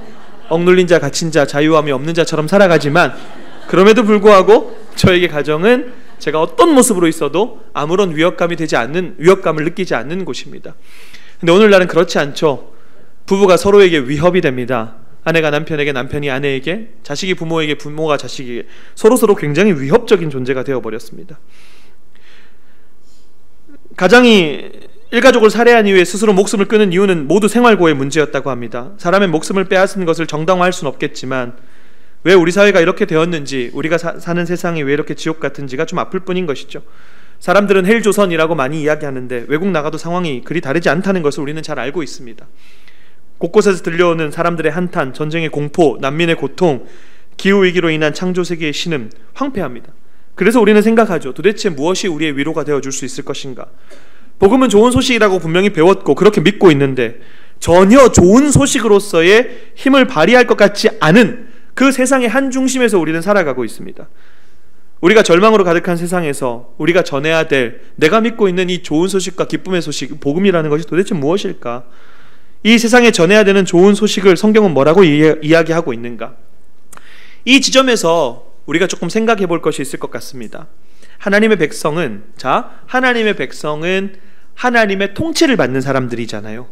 B: 억눌린 자, 갇힌 자, 자유함이 없는 자처럼 살아가지만 그럼에도 불구하고 저에게 가정은 제가 어떤 모습으로 있어도 아무런 위협감을 느끼지 않는 곳입니다. 근데 오늘날은 그렇지 않죠. 부부가 서로에게 위협이 됩니다. 아내가 남편에게, 남편이 아내에게, 자식이 부모에게, 부모가 자식에게 서로서로 굉장히 위협적인 존재가 되어버렸습니다. 가장이 일가족을 살해한 이후에 스스로 목숨을 끊은 이유는 모두 생활고의 문제였다고 합니다. 사람의 목숨을 빼앗은 것을 정당화할 수는 없겠지만 왜 우리 사회가 이렇게 되었는지, 우리가 사는 세상이 왜 이렇게 지옥 같은지가 좀 아플 뿐인 것이죠. 사람들은 헬조선이라고 많이 이야기하는데 외국 나가도 상황이 그리 다르지 않다는 것을 우리는 잘 알고 있습니다. 곳곳에서 들려오는 사람들의 한탄, 전쟁의 공포, 난민의 고통, 기후위기로 인한 창조세계의 신음, 황폐합니다. 그래서 우리는 생각하죠. 도대체 무엇이 우리의 위로가 되어줄 수 있을 것인가? 복음은 좋은 소식이라고 분명히 배웠고 그렇게 믿고 있는데 전혀 좋은 소식으로서의 힘을 발휘할 것 같지 않은 그 세상의 한 중심에서 우리는 살아가고 있습니다. 우리가 절망으로 가득한 세상에서 우리가 전해야 될, 내가 믿고 있는 이 좋은 소식과 기쁨의 소식, 복음이라는 것이 도대체 무엇일까? 이 세상에 전해야 되는 좋은 소식을 성경은 뭐라고 이야기하고 있는가? 이 지점에서 우리가 조금 생각해 볼 것이 있을 것 같습니다. 하나님의 백성은 하나님의 통치를 받는 사람들이잖아요.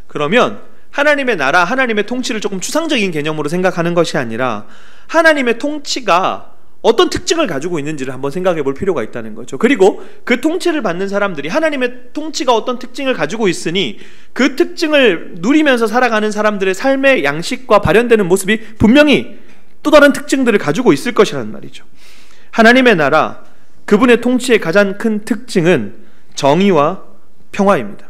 B: 그러면 하나님의 나라, 하나님의 통치를 조금 추상적인 개념으로 생각하는 것이 아니라 하나님의 통치가 어떤 특징을 가지고 있는지를 한번 생각해 볼 필요가 있다는 거죠. 그리고 그 통치를 받는 사람들이 하나님의 통치가 어떤 특징을 가지고 있으니 그 특징을 누리면서 살아가는 사람들의 삶의 양식과 발현되는 모습이 분명히 또 다른 특징들을 가지고 있을 것이라는 말이죠. 하나님의 나라, 그분의 통치의 가장 큰 특징은 정의와 평화입니다.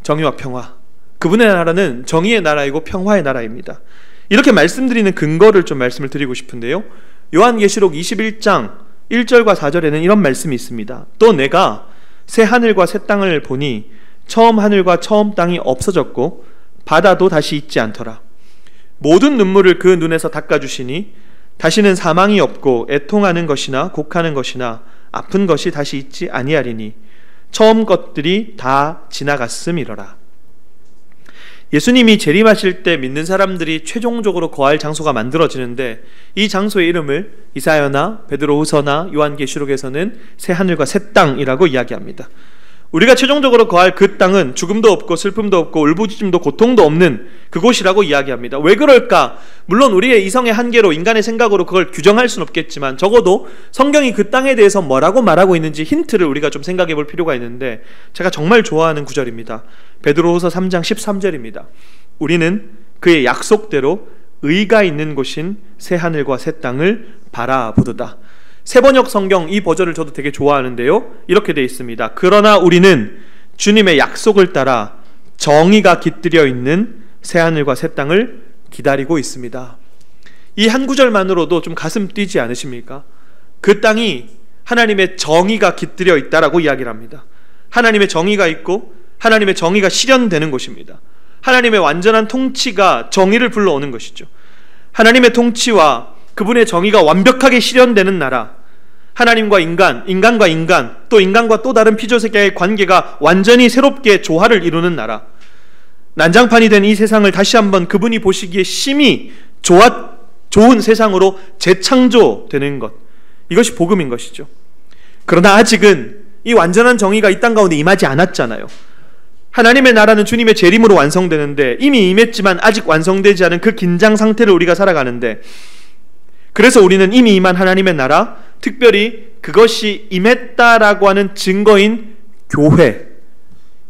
B: 정의와 평화. 그분의 나라는 정의의 나라이고 평화의 나라입니다. 이렇게 말씀드리는 근거를 좀 말씀을 드리고 싶은데요. 요한계시록 21장 1절과 4절에는 이런 말씀이 있습니다. 또 내가 새 하늘과 새 땅을 보니 처음 하늘과 처음 땅이 없어졌고 바다도 다시 있지 않더라. 모든 눈물을 그 눈에서 닦아주시니 다시는 사망이 없고 애통하는 것이나 곡하는 것이나 아픈 것이 다시 있지 아니하리니 처음 것들이 다 지나갔음이러라. 예수님이 재림하실 때 믿는 사람들이 최종적으로 거할 장소가 만들어지는데 이 장소의 이름을 이사야나 베드로후서나 요한계시록에서는 새 하늘과 새 땅이라고 이야기합니다. 우리가 최종적으로 거할 그 땅은 죽음도 없고 슬픔도 없고 울부짖음도 고통도 없는 그곳이라고 이야기합니다. 왜 그럴까? 물론 우리의 이성의 한계로 인간의 생각으로 그걸 규정할 수는 없겠지만 적어도 성경이 그 땅에 대해서 뭐라고 말하고 있는지 힌트를 우리가 좀 생각해 볼 필요가 있는데 제가 정말 좋아하는 구절입니다. 베드로후서 3장 13절입니다. 우리는 그의 약속대로 의가 있는 곳인 새 하늘과 새 땅을 바라보도다. 세번역 성경 이 버전을 저도 되게 좋아하는데요. 이렇게 되어 있습니다. 그러나 우리는 주님의 약속을 따라 정의가 깃들여 있는 새 하늘과 새 땅을 기다리고 있습니다. 이 한 구절만으로도 좀 가슴 뛰지 않으십니까? 그 땅이 하나님의 정의가 깃들여 있다라고 이야기를 합니다. 하나님의 정의가 있고 하나님의 정의가 실현되는 곳입니다. 하나님의 완전한 통치가 정의를 불러오는 것이죠. 하나님의 통치와 그분의 정의가 완벽하게 실현되는 나라, 하나님과 인간, 인간과 인간, 또 인간과 또 다른 피조세계의 관계가 완전히 새롭게 조화를 이루는 나라, 난장판이 된 이 세상을 다시 한번 그분이 보시기에 심히 좋은 세상으로 재창조되는 것, 이것이 복음인 것이죠. 그러나 아직은 이 완전한 정의가 이 땅 가운데 임하지 않았잖아요. 하나님의 나라는 주님의 재림으로 완성되는데 이미 임했지만 아직 완성되지 않은 그 긴장 상태를 우리가 살아가는데, 그래서 우리는 이미 임한 하나님의 나라, 특별히 그것이 임했다라고 하는 증거인 교회,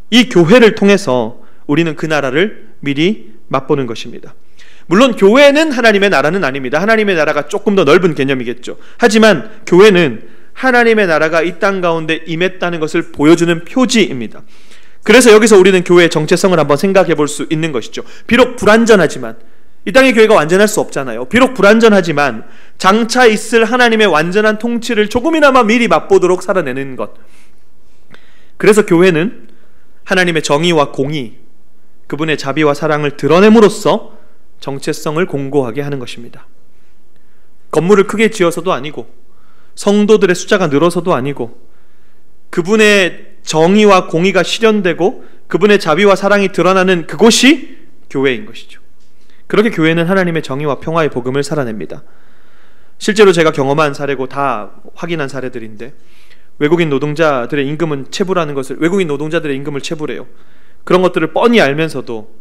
B: 이 교회를 통해서 우리는 그 나라를 미리 맛보는 것입니다. 물론 교회는 하나님의 나라는 아닙니다. 하나님의 나라가 조금 더 넓은 개념이겠죠. 하지만 교회는 하나님의 나라가 이 땅 가운데 임했다는 것을 보여주는 표지입니다. 그래서 여기서 우리는 교회의 정체성을 한번 생각해 볼 수 있는 것이죠. 비록 불완전하지만, 이 땅의 교회가 완전할 수 없잖아요. 비록 불완전하지만 장차 있을 하나님의 완전한 통치를 조금이나마 미리 맛보도록 살아내는 것. 그래서 교회는 하나님의 정의와 공의, 그분의 자비와 사랑을 드러냄으로써 정체성을 공고하게 하는 것입니다. 건물을 크게 지어서도 아니고 성도들의 숫자가 늘어서도 아니고 그분의 정의와 공의가 실현되고 그분의 자비와 사랑이 드러나는 그곳이 교회인 것이죠. 그렇게 교회는 하나님의 정의와 평화의 복음을 살아냅니다. 실제로 제가 경험한 사례고 다 확인한 사례들인데, 외국인 노동자들의 임금은 체불하는 것을, 외국인 노동자들의 임금을 체불해요. 그런 것들을 뻔히 알면서도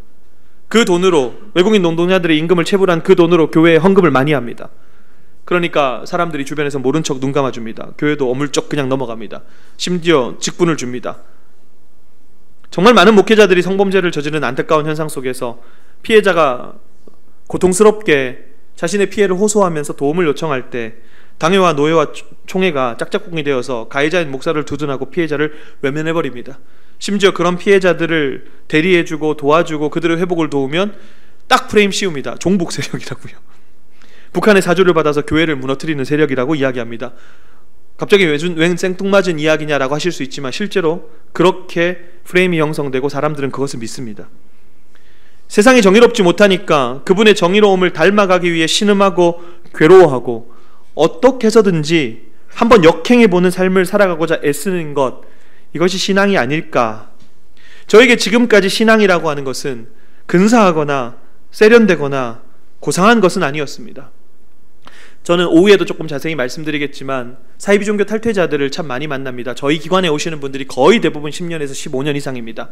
B: 그 돈으로, 외국인 노동자들의 임금을 체불한 그 돈으로 교회에 헌금을 많이 합니다. 그러니까 사람들이 주변에서 모른 척 눈 감아줍니다. 교회도 어물쩍 그냥 넘어갑니다. 심지어 직분을 줍니다. 정말 많은 목회자들이 성범죄를 저지르는 안타까운 현상 속에서 피해자가 고통스럽게 자신의 피해를 호소하면서 도움을 요청할 때 당회와 노회와 총회가 짝짝꿍이 되어서 가해자인 목사를 두둔하고 피해자를 외면해버립니다. 심지어 그런 피해자들을 대리해주고 도와주고 그들의 회복을 도우면 딱 프레임 씌웁니다. 종북 세력이라고요. 북한의 사주를 받아서 교회를 무너뜨리는 세력이라고 이야기합니다. 갑자기 웬 생뚱맞은 이야기냐라고 하실 수 있지만 실제로 그렇게 프레임이 형성되고 사람들은 그것을 믿습니다. 세상이 정의롭지 못하니까 그분의 정의로움을 닮아가기 위해 신음하고 괴로워하고 어떻게 해서든지 한번 역행해보는 삶을 살아가고자 애쓰는 것, 이것이 신앙이 아닐까. 저에게 지금까지 신앙이라고 하는 것은 근사하거나 세련되거나 고상한 것은 아니었습니다. 저는 오후에도 조금 자세히 말씀드리겠지만 사이비 종교 탈퇴자들을 참 많이 만납니다. 저희 기관에 오시는 분들이 거의 대부분 10년에서 15년 이상입니다.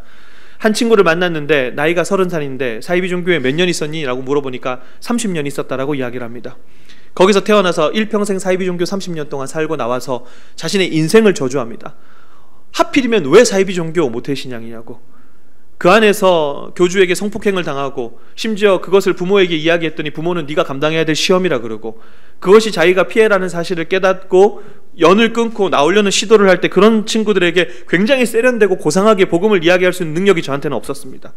B: 한 친구를 만났는데 나이가 30살인데 사이비 종교에 몇 년 있었니? 라고 물어보니까 30년 있었다라고 이야기를 합니다. 거기서 태어나서 일평생 사이비 종교 30년 동안 살고 나와서 자신의 인생을 저주합니다. 하필이면 왜 사이비 종교 모태신앙이냐고. 그 안에서 교주에게 성폭행을 당하고 심지어 그것을 부모에게 이야기했더니 부모는 네가 감당해야 될 시험이라 그러고, 그것이 자기가 피해라는 사실을 깨닫고 연을 끊고 나오려는 시도를 할 때 그런 친구들에게 굉장히 세련되고 고상하게 복음을 이야기할 수 있는 능력이 저한테는 없었습니다.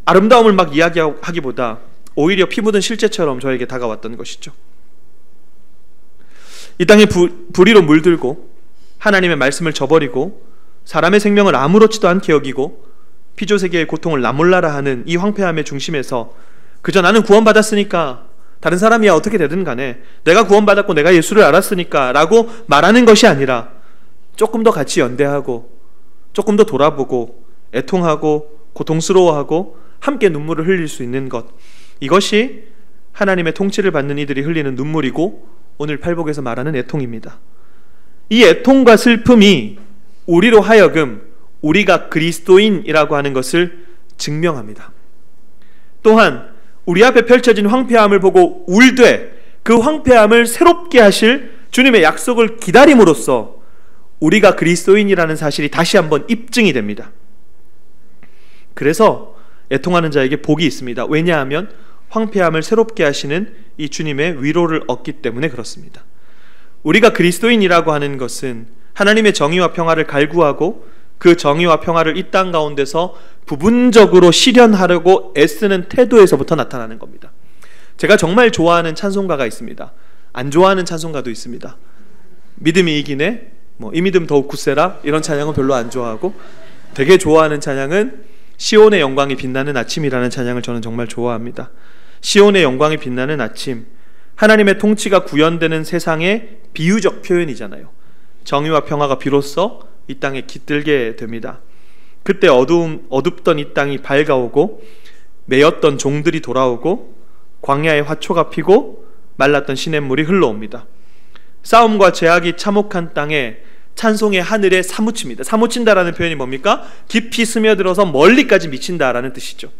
B: 아름다움을 막 이야기하기보다 오히려 피 묻은 실제처럼 저에게 다가왔던 것이죠. 이 땅에 불의로 물들고 하나님의 말씀을 저버리고 사람의 생명을 아무렇지도 않게 여기고 피조세계의 고통을 나몰라라 하는 이 황폐함의 중심에서 그저 나는 구원받았으니까 다른 사람이야 어떻게 되든 간에 내가 구원받았고 내가 예수를 알았으니까 라고 말하는 것이 아니라 조금 더 같이 연대하고 조금 더 돌아보고 애통하고 고통스러워하고 함께 눈물을 흘릴 수 있는 것, 이것이 하나님의 통치를 받는 이들이 흘리는 눈물이고 오늘 팔복에서 말하는 애통입니다. 이 애통과 슬픔이 우리로 하여금 우리가 그리스도인이라고 하는 것을 증명합니다. 또한 우리 앞에 펼쳐진 황폐함을 보고 울되 그 황폐함을 새롭게 하실 주님의 약속을 기다림으로써 우리가 그리스도인이라는 사실이 다시 한번 입증이 됩니다. 그래서 애통하는 자에게 복이 있습니다. 왜냐하면 황폐함을 새롭게 하시는 이 주님의 위로를 얻기 때문에 그렇습니다. 우리가 그리스도인이라고 하는 것은 하나님의 정의와 평화를 갈구하고 그 정의와 평화를 이 땅 가운데서 부분적으로 실현하려고 애쓰는 태도에서부터 나타나는 겁니다. 제가 정말 좋아하는 찬송가가 있습니다. 안 좋아하는 찬송가도 있습니다. 믿음이 이기네, 이 믿음 더욱 굳세라, 이런 찬양은 별로 안 좋아하고, 되게 좋아하는 찬양은 시온의 영광이 빛나는 아침이라는 찬양을 저는 정말 좋아합니다. 시온의 영광이 빛나는 아침, 하나님의 통치가 구현되는 세상의 비유적 표현이잖아요. 정의와 평화가 비로소 이 땅에 깃들게 됩니다. 그때 어둡던 이 땅이 밝아오고 매였던 종들이 돌아오고 광야에 화초가 피고 말랐던 시냇물이 흘러옵니다. 싸움과 제약이 참혹한 땅에 찬송의 하늘에 사무칩니다. 사무친다라는 표현이 뭡니까? 깊이 스며들어서 멀리까지 미친다라는 뜻이죠.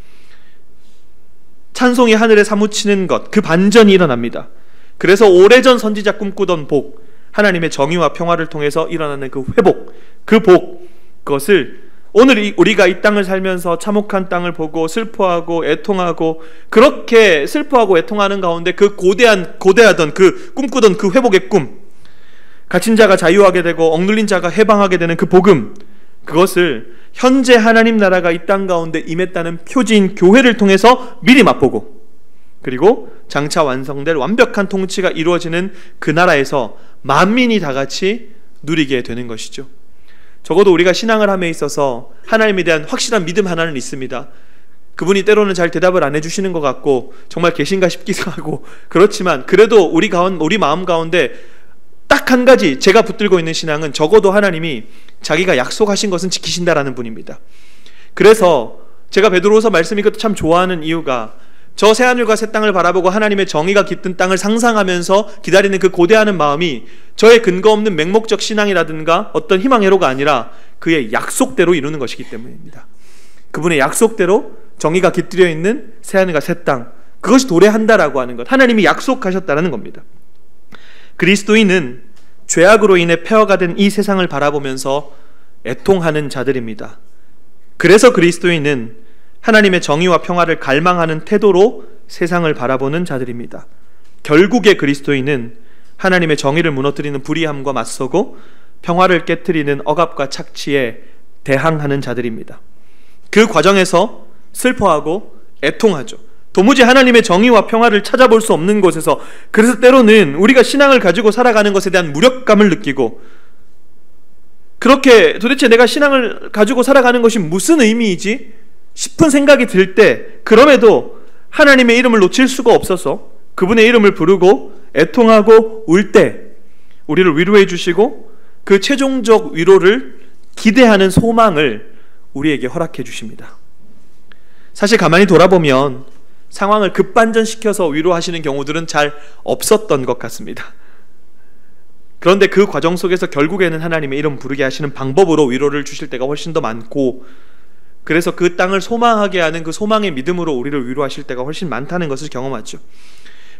B: 찬송이 하늘에 사무치는 것, 그 반전이 일어납니다. 그래서 오래전 선지자 꿈꾸던 복, 하나님의 정의와 평화를 통해서 일어나는 그 회복, 그 복, 그것을 오늘 우리가 이 땅을 살면서 참혹한 땅을 보고 슬퍼하고 애통하고, 그렇게 슬퍼하고 애통하는 가운데 그 고대하던 그 꿈꾸던 그 회복의 꿈, 갇힌 자가 자유하게 되고 억눌린 자가 해방하게 되는 그 복음, 그것을 현재 하나님 나라가 이 땅 가운데 임했다는 표지인 교회를 통해서 미리 맛보고, 그리고 장차 완성될 완벽한 통치가 이루어지는 그 나라에서 만민이 다 같이 누리게 되는 것이죠. 적어도 우리가 신앙을 함에 있어서 하나님에 대한 확실한 믿음 하나는 있습니다. 그분이 때로는 잘 대답을 안 해주시는 것 같고 정말 계신가 싶기도 하고, 그렇지만 그래도 우리 마음 가운데 딱 한 가지 제가 붙들고 있는 신앙은 적어도 하나님이 자기가 약속하신 것은 지키신다라는 분입니다. 그래서 제가 베드로후서 말씀 이것도 참 좋아하는 이유가, 저 새하늘과 새 땅을 바라보고 하나님의 정의가 깃든 땅을 상상하면서 기다리는 그 고대하는 마음이 저의 근거 없는 맹목적 신앙이라든가 어떤 희망회로가 아니라 그의 약속대로 이루는 것이기 때문입니다. 그분의 약속대로 정의가 깃들여 있는 새하늘과 새 땅, 그것이 도래한다라고 하는 것, 하나님이 약속하셨다라는 겁니다. 그리스도인은 죄악으로 인해 폐허가 된 이 세상을 바라보면서 애통하는 자들입니다. 그래서 그리스도인은 하나님의 정의와 평화를 갈망하는 태도로 세상을 바라보는 자들입니다. 결국에 그리스도인은 하나님의 정의를 무너뜨리는 불의함과 맞서고 평화를 깨트리는 억압과 착취에 대항하는 자들입니다. 그 과정에서 슬퍼하고 애통하죠. 도무지 하나님의 정의와 평화를 찾아볼 수 없는 곳에서, 그래서 때로는 우리가 신앙을 가지고 살아가는 것에 대한 무력감을 느끼고, 그렇게 도대체 내가 신앙을 가지고 살아가는 것이 무슨 의미이지? 싶은 생각이 들 때, 그럼에도 하나님의 이름을 놓칠 수가 없어서 그분의 이름을 부르고 애통하고 울 때 우리를 위로해 주시고 그 최종적 위로를 기대하는 소망을 우리에게 허락해 주십니다. 사실 가만히 돌아보면 상황을 급반전시켜서 위로하시는 경우들은 잘 없었던 것 같습니다. 그런데 그 과정 속에서 결국에는 하나님의 이름 부르게 하시는 방법으로 위로를 주실 때가 훨씬 더 많고, 그래서 그 땅을 소망하게 하는 그 소망의 믿음으로 우리를 위로하실 때가 훨씬 많다는 것을 경험하죠.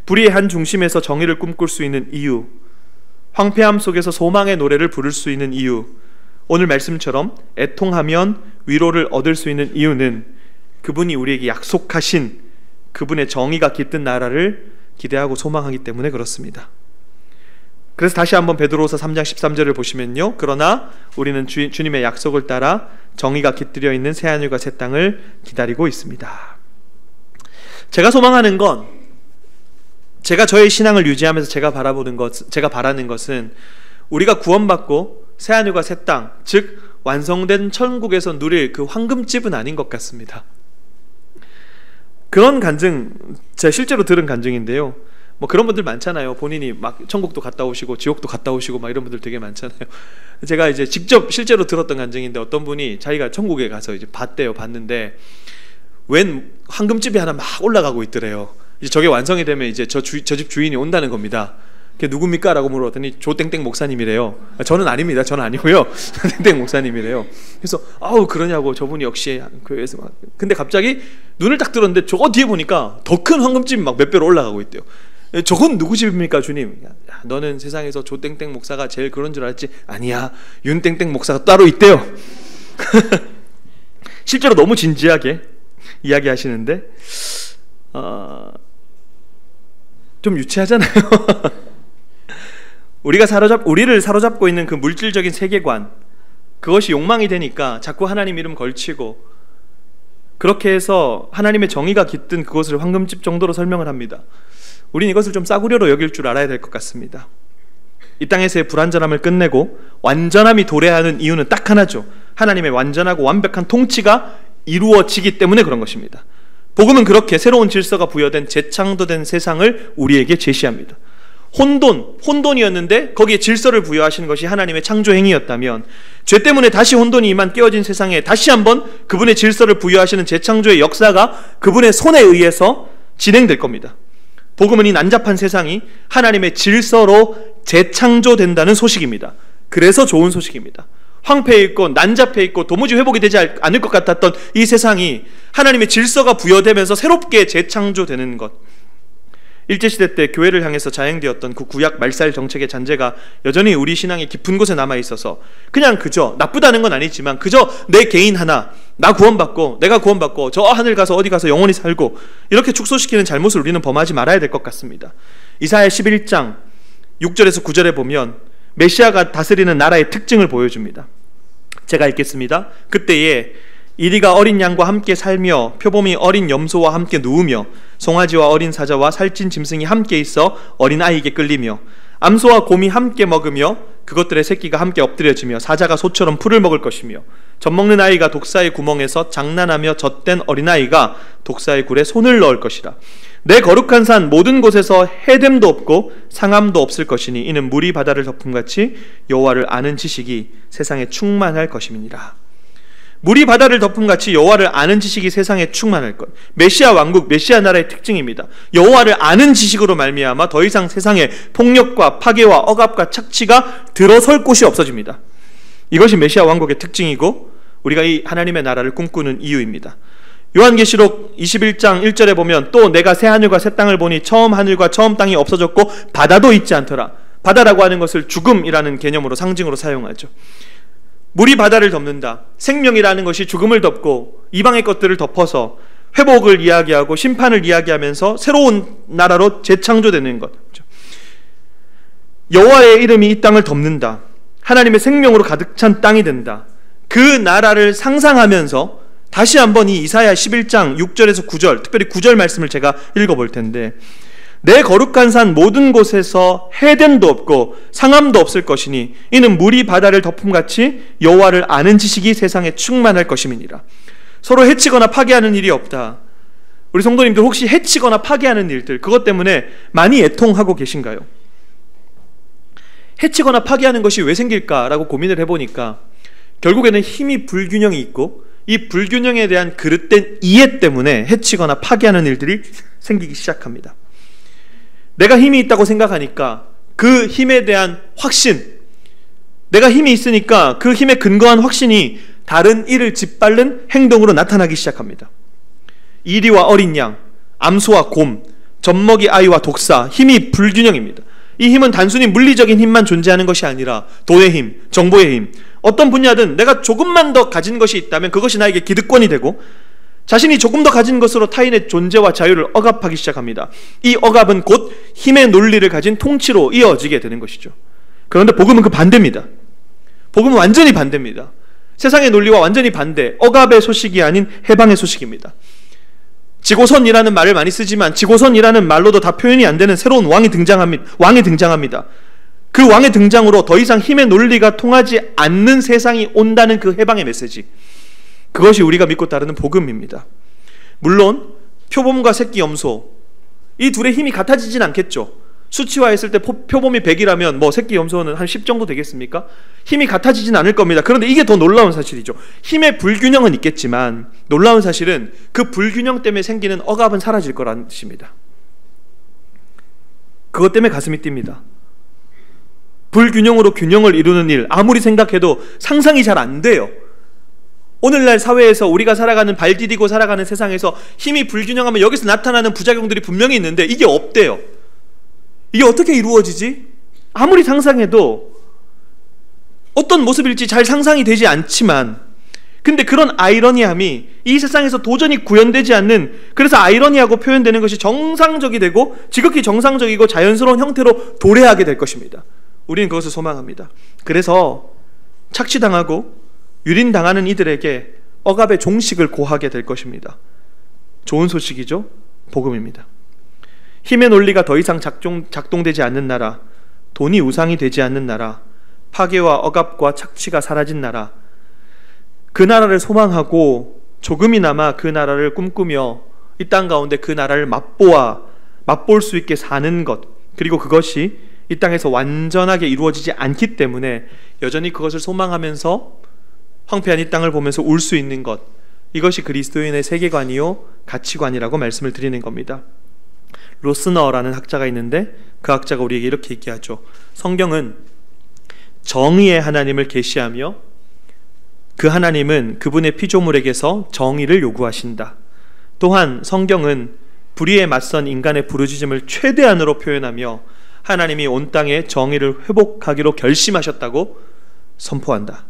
B: 불의의 한 중심에서 정의를 꿈꿀 수 있는 이유, 황폐함 속에서 소망의 노래를 부를 수 있는 이유, 오늘 말씀처럼 애통하면 위로를 얻을 수 있는 이유는 그분이 우리에게 약속하신 그분의 정의가 깃든 나라를 기대하고 소망하기 때문에 그렇습니다. 그래서 다시 한번 베드로후서 3장 13절을 보시면요, 그러나 우리는 주님의 약속을 따라 정의가 깃들여 있는 새하늘과 새 땅을 기다리고 있습니다. 제가 소망하는 건, 제가 저의 신앙을 유지하면서 제가 바라는 것은 우리가 구원받고 새하늘과 새 땅, 즉 완성된 천국에서 누릴 그 황금집은 아닌 것 같습니다. 그런 간증, 제가 실제로 들은 간증인데요, 뭐 그런 분들 많잖아요. 본인이 막 천국도 갔다 오시고 지옥도 갔다 오시고 막 이런 분들 되게 많잖아요. 제가 이제 직접 실제로 들었던 간증인데, 어떤 분이 자기가 천국에 가서 이제 봤는데 웬 황금집이 하나 막 올라가고 있더래요. 이제 저게 완성이 되면 이제 저 집 주인이 온다는 겁니다. 그게 누굽니까? 라고 물어봤더니 조땡땡 목사님이래요. 저는 아닙니다. 저는 아니고요. 땡땡 목사님이래요. 그래서 아우 그러냐고, 저분이 역시 교회에서 막. 근데 갑자기 눈을 딱 들었는데 저 뒤에 보니까 더 큰 황금집이 막 몇 배로 올라가고 있대요. 저건 누구 집입니까 주님? 야, 너는 세상에서 조땡땡 목사가 제일 그런 줄 알았지? 아니야, 윤땡땡 목사가 따로 있대요. 실제로 너무 진지하게 이야기하시는데 좀 유치하잖아요. 우리를 사로잡고 있는 그 물질적인 세계관, 그것이 욕망이 되니까 자꾸 하나님 이름 걸치고, 그렇게 해서 하나님의 정의가 깃든 그것을 황금집 정도로 설명을 합니다. 우린 이것을 좀 싸구려로 여길 줄 알아야 될 것 같습니다. 이 땅에서의 불완전함을 끝내고 완전함이 도래하는 이유는 딱 하나죠. 하나님의 완전하고 완벽한 통치가 이루어지기 때문에 그런 것입니다. 복음은 그렇게 새로운 질서가 부여된 재창조된 세상을 우리에게 제시합니다. 혼돈이었는데 거기에 질서를 부여하시는 것이 하나님의 창조 행위였다면, 죄 때문에 다시 혼돈이 임한 깨어진 세상에 다시 한번 그분의 질서를 부여하시는 재창조의 역사가 그분의 손에 의해서 진행될 겁니다. 복음은 이 난잡한 세상이 하나님의 질서로 재창조된다는 소식입니다. 그래서 좋은 소식입니다. 황폐해 있고 난잡해 있고 도무지 회복이 되지 않을 것 같았던 이 세상이 하나님의 질서가 부여되면서 새롭게 재창조되는 것. 일제시대 때 교회를 향해서 자행되었던 그 구약 말살 정책의 잔재가 여전히 우리 신앙의 깊은 곳에 남아있어서, 그냥 그저 나쁘다는 건 아니지만 그저 내 개인 하나, 내가 구원받고 저 하늘 가서 어디 가서 영원히 살고, 이렇게 축소시키는 잘못을 우리는 범하지 말아야 될 것 같습니다. 이사야 11장 6절에서 9절에 보면 메시아가 다스리는 나라의 특징을 보여줍니다. 제가 읽겠습니다. 그때에 이리가 어린 양과 함께 살며 표범이 어린 염소와 함께 누우며 송아지와 어린 사자와 살찐 짐승이 함께 있어 어린 아이에게 끌리며 암소와 곰이 함께 먹으며 그것들의 새끼가 함께 엎드려지며 사자가 소처럼 풀을 먹을 것이며 젖먹는 아이가 독사의 구멍에서 장난하며 젖된 어린아이가 독사의 굴에 손을 넣을 것이라. 내 거룩한 산 모든 곳에서 해됨도 없고 상함도 없을 것이니 이는 물이 바다를 덮음같이 여호와를 아는 지식이 세상에 충만할 것임이니라. 물이 바다를 덮음같이 여호와를 아는 지식이 세상에 충만할 것. 메시아 왕국, 메시아 나라의 특징입니다. 여호와를 아는 지식으로 말미암아 더 이상 세상에 폭력과 파괴와 억압과 착취가 들어설 곳이 없어집니다. 이것이 메시아 왕국의 특징이고 우리가 이 하나님의 나라를 꿈꾸는 이유입니다. 요한계시록 21장 1절에 보면 또 내가 새 하늘과 새 땅을 보니 처음 하늘과 처음 땅이 없어졌고 바다도 있지 않더라. 바다라고 하는 것을 죽음이라는 개념으로 상징으로 사용하죠. 물이 바다를 덮는다. 생명이라는 것이 죽음을 덮고 이방의 것들을 덮어서 회복을 이야기하고 심판을 이야기하면서 새로운 나라로 재창조되는 것. 여호와의 이름이 이 땅을 덮는다. 하나님의 생명으로 가득 찬 땅이 된다. 그 나라를 상상하면서 다시 한번 이 이사야 11장 6절에서 9절, 특별히 9절 말씀을 제가 읽어볼 텐데, 내 거룩한 산 모든 곳에서 해됨도 없고 상함도 없을 것이니 이는 물이 바다를 덮음같이 여호와를 아는 지식이 세상에 충만할 것임이니라. 서로 해치거나 파괴하는 일이 없다. 우리 성도님들 혹시 해치거나 파괴하는 일들, 그것 때문에 많이 애통하고 계신가요? 해치거나 파괴하는 것이 왜 생길까라고 고민을 해보니까 결국에는 힘이 불균형이 있고 이 불균형에 대한 그릇된 이해 때문에 해치거나 파괴하는 일들이 생기기 시작합니다. 내가 힘이 있다고 생각하니까 그 힘에 대한 확신, 내가 힘이 있으니까 그 힘에 근거한 확신이 다른 이를 짓밟는 행동으로 나타나기 시작합니다. 이리와 어린 양, 암소와 곰, 젖먹이 아이와 독사, 힘이 불균형입니다. 이 힘은 단순히 물리적인 힘만 존재하는 것이 아니라 돈의 힘, 정보의 힘, 어떤 분야든 내가 조금만 더 가진 것이 있다면 그것이 나에게 기득권이 되고 자신이 조금 더 가진 것으로 타인의 존재와 자유를 억압하기 시작합니다. 이 억압은 곧 힘의 논리를 가진 통치로 이어지게 되는 것이죠. 그런데 복음은 그 반대입니다. 복음은 완전히 반대입니다. 세상의 논리와 완전히 반대, 억압의 소식이 아닌 해방의 소식입니다. 지고선이라는 말을 많이 쓰지만 지고선이라는 말로도 다 표현이 안 되는 새로운 왕이 등장합니다. 그 왕의 등장으로 더 이상 힘의 논리가 통하지 않는 세상이 온다는 그 해방의 메시지, 그것이 우리가 믿고 따르는 복음입니다. 물론 표범과 새끼 염소, 이 둘의 힘이 같아지진 않겠죠. 수치화했을 때 표범이 100이라면 뭐 새끼 염소는 한 10 정도 되겠습니까? 힘이 같아지진 않을 겁니다. 그런데 이게 더 놀라운 사실이죠. 힘의 불균형은 있겠지만 놀라운 사실은 그 불균형 때문에 생기는 억압은 사라질 거라는 뜻입니다. 그것 때문에 가슴이 뜁니다. 불균형으로 균형을 이루는 일, 아무리 생각해도 상상이 잘 안 돼요. 오늘날 사회에서 우리가 살아가는, 발 디디고 살아가는 세상에서 힘이 불균형하면 여기서 나타나는 부작용들이 분명히 있는데 이게 없대요. 이게 어떻게 이루어지지? 아무리 상상해도 어떤 모습일지 잘 상상이 되지 않지만, 근데 그런 아이러니함이 이 세상에서 도저히 구현되지 않는, 그래서 아이러니하고 표현되는 것이 정상적이 되고 지극히 정상적이고 자연스러운 형태로 도래하게 될 것입니다. 우리는 그것을 소망합니다. 그래서 착취당하고 유린당하는 이들에게 억압의 종식을 고하게 될 것입니다. 좋은 소식이죠? 복음입니다. 힘의 논리가 더 이상 작동되지 않는 나라, 돈이 우상이 되지 않는 나라, 파괴와 억압과 착취가 사라진 나라, 그 나라를 소망하고 조금이나마 그 나라를 꿈꾸며 이 땅 가운데 그 나라를 맛볼 수 있게 사는 것, 그리고 그것이 이 땅에서 완전하게 이루어지지 않기 때문에 여전히 그것을 소망하면서 황폐한 이 땅을 보면서 울 수 있는 것, 이것이 그리스도인의 세계관이요 가치관이라고 말씀을 드리는 겁니다. 로스너라는 학자가 있는데 그 학자가 우리에게 이렇게 얘기하죠. 성경은 정의의 하나님을 계시하며 그 하나님은 그분의 피조물에게서 정의를 요구하신다. 또한 성경은 불의에 맞선 인간의 부르짖음을 최대한으로 표현하며 하나님이 온 땅에 정의를 회복하기로 결심하셨다고 선포한다.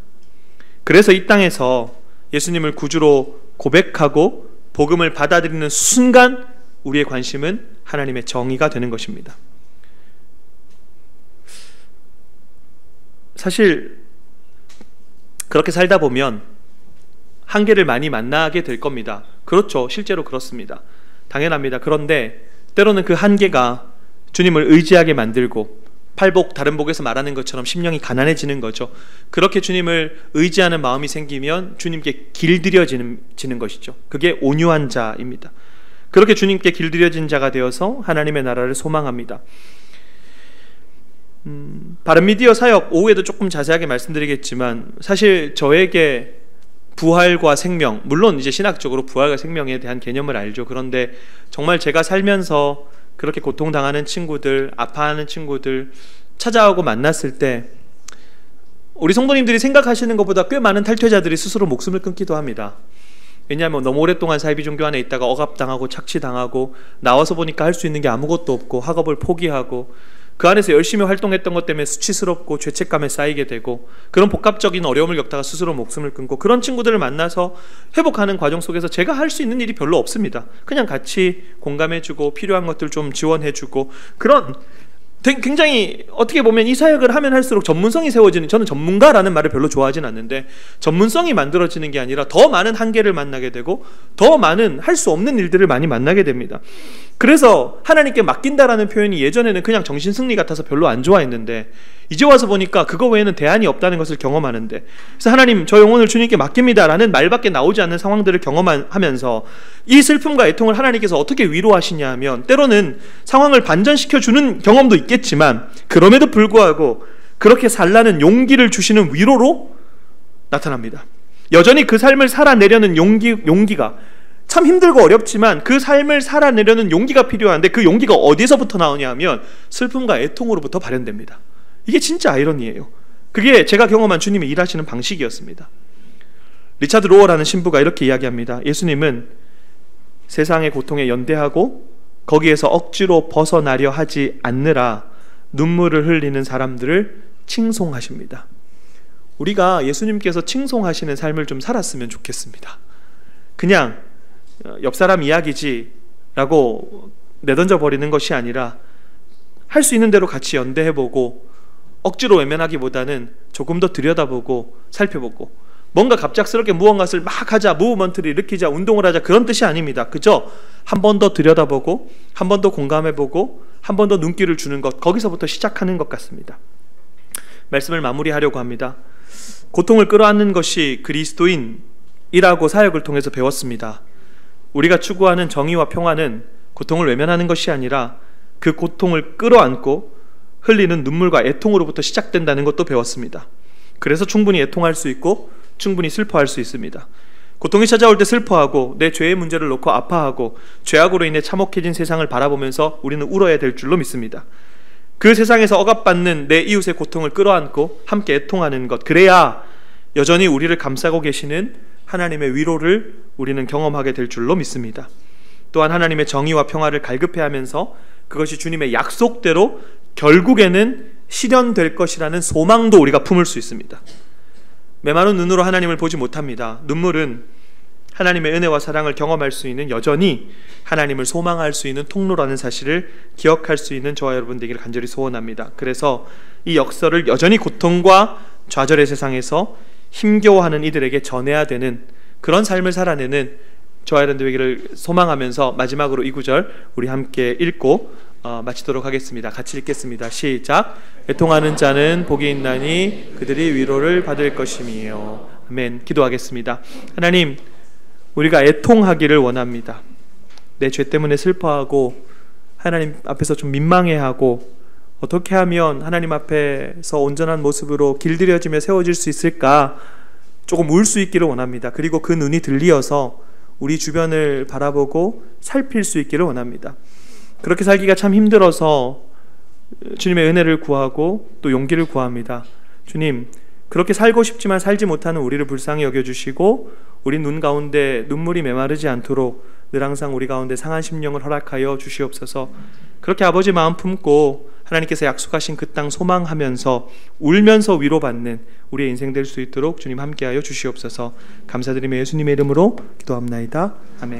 B: 그래서 이 땅에서 예수님을 구주로 고백하고 복음을 받아들이는 순간 우리의 관심은 하나님의 정의가 되는 것입니다. 사실 그렇게 살다 보면 한계를 많이 만나게 될 겁니다. 그렇죠. 실제로 그렇습니다. 당연합니다. 그런데 때로는 그 한계가 주님을 의지하게 만들고 팔복 다른 복에서 말하는 것처럼 심령이 가난해지는 거죠. 그렇게 주님을 의지하는 마음이 생기면 주님께 길들여지는 것이죠. 그게 온유한 자입니다. 그렇게 주님께 길들여진 자가 되어서 하나님의 나라를 소망합니다. 바른미디어 사역 오후에도 조금 자세하게 말씀드리겠지만 사실 저에게 부활과 생명, 물론 이제 신학적으로 부활과 생명에 대한 개념을 알죠. 그런데 정말 제가 살면서 그렇게 고통당하는 친구들, 아파하는 친구들 찾아오고 만났을 때 우리 성도님들이 생각하시는 것보다 꽤 많은 탈퇴자들이 스스로 목숨을 끊기도 합니다. 왜냐하면 너무 오랫동안 사이비 종교 안에 있다가 억압당하고 착취당하고 나와서 보니까 할 수 있는 게 아무것도 없고 학업을 포기하고 그 안에서 열심히 활동했던 것 때문에 수치스럽고 죄책감에 쌓이게 되고 그런 복합적인 어려움을 겪다가 스스로 목숨을 끊고, 그런 친구들을 만나서 회복하는 과정 속에서 제가 할 수 있는 일이 별로 없습니다. 그냥 같이 공감해주고 필요한 것들 좀 지원해주고, 그런 굉장히 어떻게 보면 이 사역을 하면 할수록 전문성이 세워지는, 저는 전문가라는 말을 별로 좋아하진 않는데 전문성이 만들어지는 게 아니라 더 많은 한계를 만나게 되고 더 많은 할 수 없는 일들을 많이 만나게 됩니다. 그래서 하나님께 맡긴다라는 표현이 예전에는 그냥 정신승리 같아서 별로 안 좋아했는데 이제 와서 보니까 그거 외에는 대안이 없다는 것을 경험하는데, 그래서 하나님 저 영혼을 주님께 맡깁니다 라는 말밖에 나오지 않는 상황들을 경험하면서 이 슬픔과 애통을 하나님께서 어떻게 위로하시냐 하면, 때로는 상황을 반전시켜주는 경험도 있겠지만 그럼에도 불구하고 그렇게 살라는 용기를 주시는 위로로 나타납니다. 여전히 그 삶을 살아내려는 용기가 참 힘들고 어렵지만 그 삶을 살아내려는 용기가 필요한데, 그 용기가 어디서부터 나오냐 하면 슬픔과 애통으로부터 발현됩니다. 이게 진짜 아이러니예요. 그게 제가 경험한 주님의 일하시는 방식이었습니다. 리차드 로어라는 신부가 이렇게 이야기합니다. 예수님은 세상의 고통에 연대하고 거기에서 억지로 벗어나려 하지 않느라 눈물을 흘리는 사람들을 칭송하십니다. 우리가 예수님께서 칭송하시는 삶을 좀 살았으면 좋겠습니다. 그냥 옆 사람 이야기지 라고 내던져 버리는 것이 아니라 할 수 있는 대로 같이 연대해보고 억지로 외면하기보다는 조금 더 들여다보고 살펴보고, 뭔가 갑작스럽게 무언가를 막 하자, 무브먼트를 일으키자, 운동을 하자, 그런 뜻이 아닙니다. 그저 한 번 더 들여다보고 한 번 더 공감해보고 한 번 더 눈길을 주는 것, 거기서부터 시작하는 것 같습니다. 말씀을 마무리하려고 합니다. 고통을 끌어안는 것이 그리스도인이라고 사역을 통해서 배웠습니다. 우리가 추구하는 정의와 평화는 고통을 외면하는 것이 아니라 그 고통을 끌어안고 흘리는 눈물과 애통으로부터 시작된다는 것도 배웠습니다. 그래서 충분히 애통할 수 있고 충분히 슬퍼할 수 있습니다. 고통이 찾아올 때 슬퍼하고 내 죄의 문제를 놓고 아파하고 죄악으로 인해 참혹해진 세상을 바라보면서 우리는 울어야 될 줄로 믿습니다. 그 세상에서 억압받는 내 이웃의 고통을 끌어안고 함께 애통하는 것, 그래야 여전히 우리를 감싸고 계시는 하나님의 위로를 우리는 경험하게 될 줄로 믿습니다. 또한 하나님의 정의와 평화를 갈급해하면서 그것이 주님의 약속대로 결국에는 실현될 것이라는 소망도 우리가 품을 수 있습니다. 메마른 눈으로 하나님을 보지 못합니다. 눈물은 하나님의 은혜와 사랑을 경험할 수 있는, 여전히 하나님을 소망할 수 있는 통로라는 사실을 기억할 수 있는 저와 여러분 되기를 간절히 소원합니다. 그래서 이 역설을 여전히 고통과 좌절의 세상에서 힘겨워하는 이들에게 전해야 되는 그런 삶을 살아내는 저와 여러분 되기를 소망하면서 마지막으로 이 구절 우리 함께 읽고 마치도록 하겠습니다. 같이 읽겠습니다. 시작. 애통하는 자는 복이 있나니 그들이 위로를 받을 것임이요. 아멘. 기도하겠습니다. 하나님, 우리가 애통하기를 원합니다. 내 죄 때문에 슬퍼하고 하나님 앞에서 좀 민망해하고 어떻게 하면 하나님 앞에서 온전한 모습으로 길들여지며 세워질 수 있을까 조금 울 수 있기를 원합니다. 그리고 그 눈이 들리어서 우리 주변을 바라보고 살필 수 있기를 원합니다. 그렇게 살기가 참 힘들어서 주님의 은혜를 구하고 또 용기를 구합니다. 주님, 그렇게 살고 싶지만 살지 못하는 우리를 불쌍히 여겨주시고 우리 눈 가운데 눈물이 메마르지 않도록 늘 항상 우리 가운데 상한 심령을 허락하여 주시옵소서. 그렇게 아버지 마음 품고 하나님께서 약속하신 그 땅 소망하면서 울면서 위로받는 우리의 인생 될 수 있도록 주님 함께하여 주시옵소서. 감사드리며 예수님의 이름으로 기도합나이다. 아멘.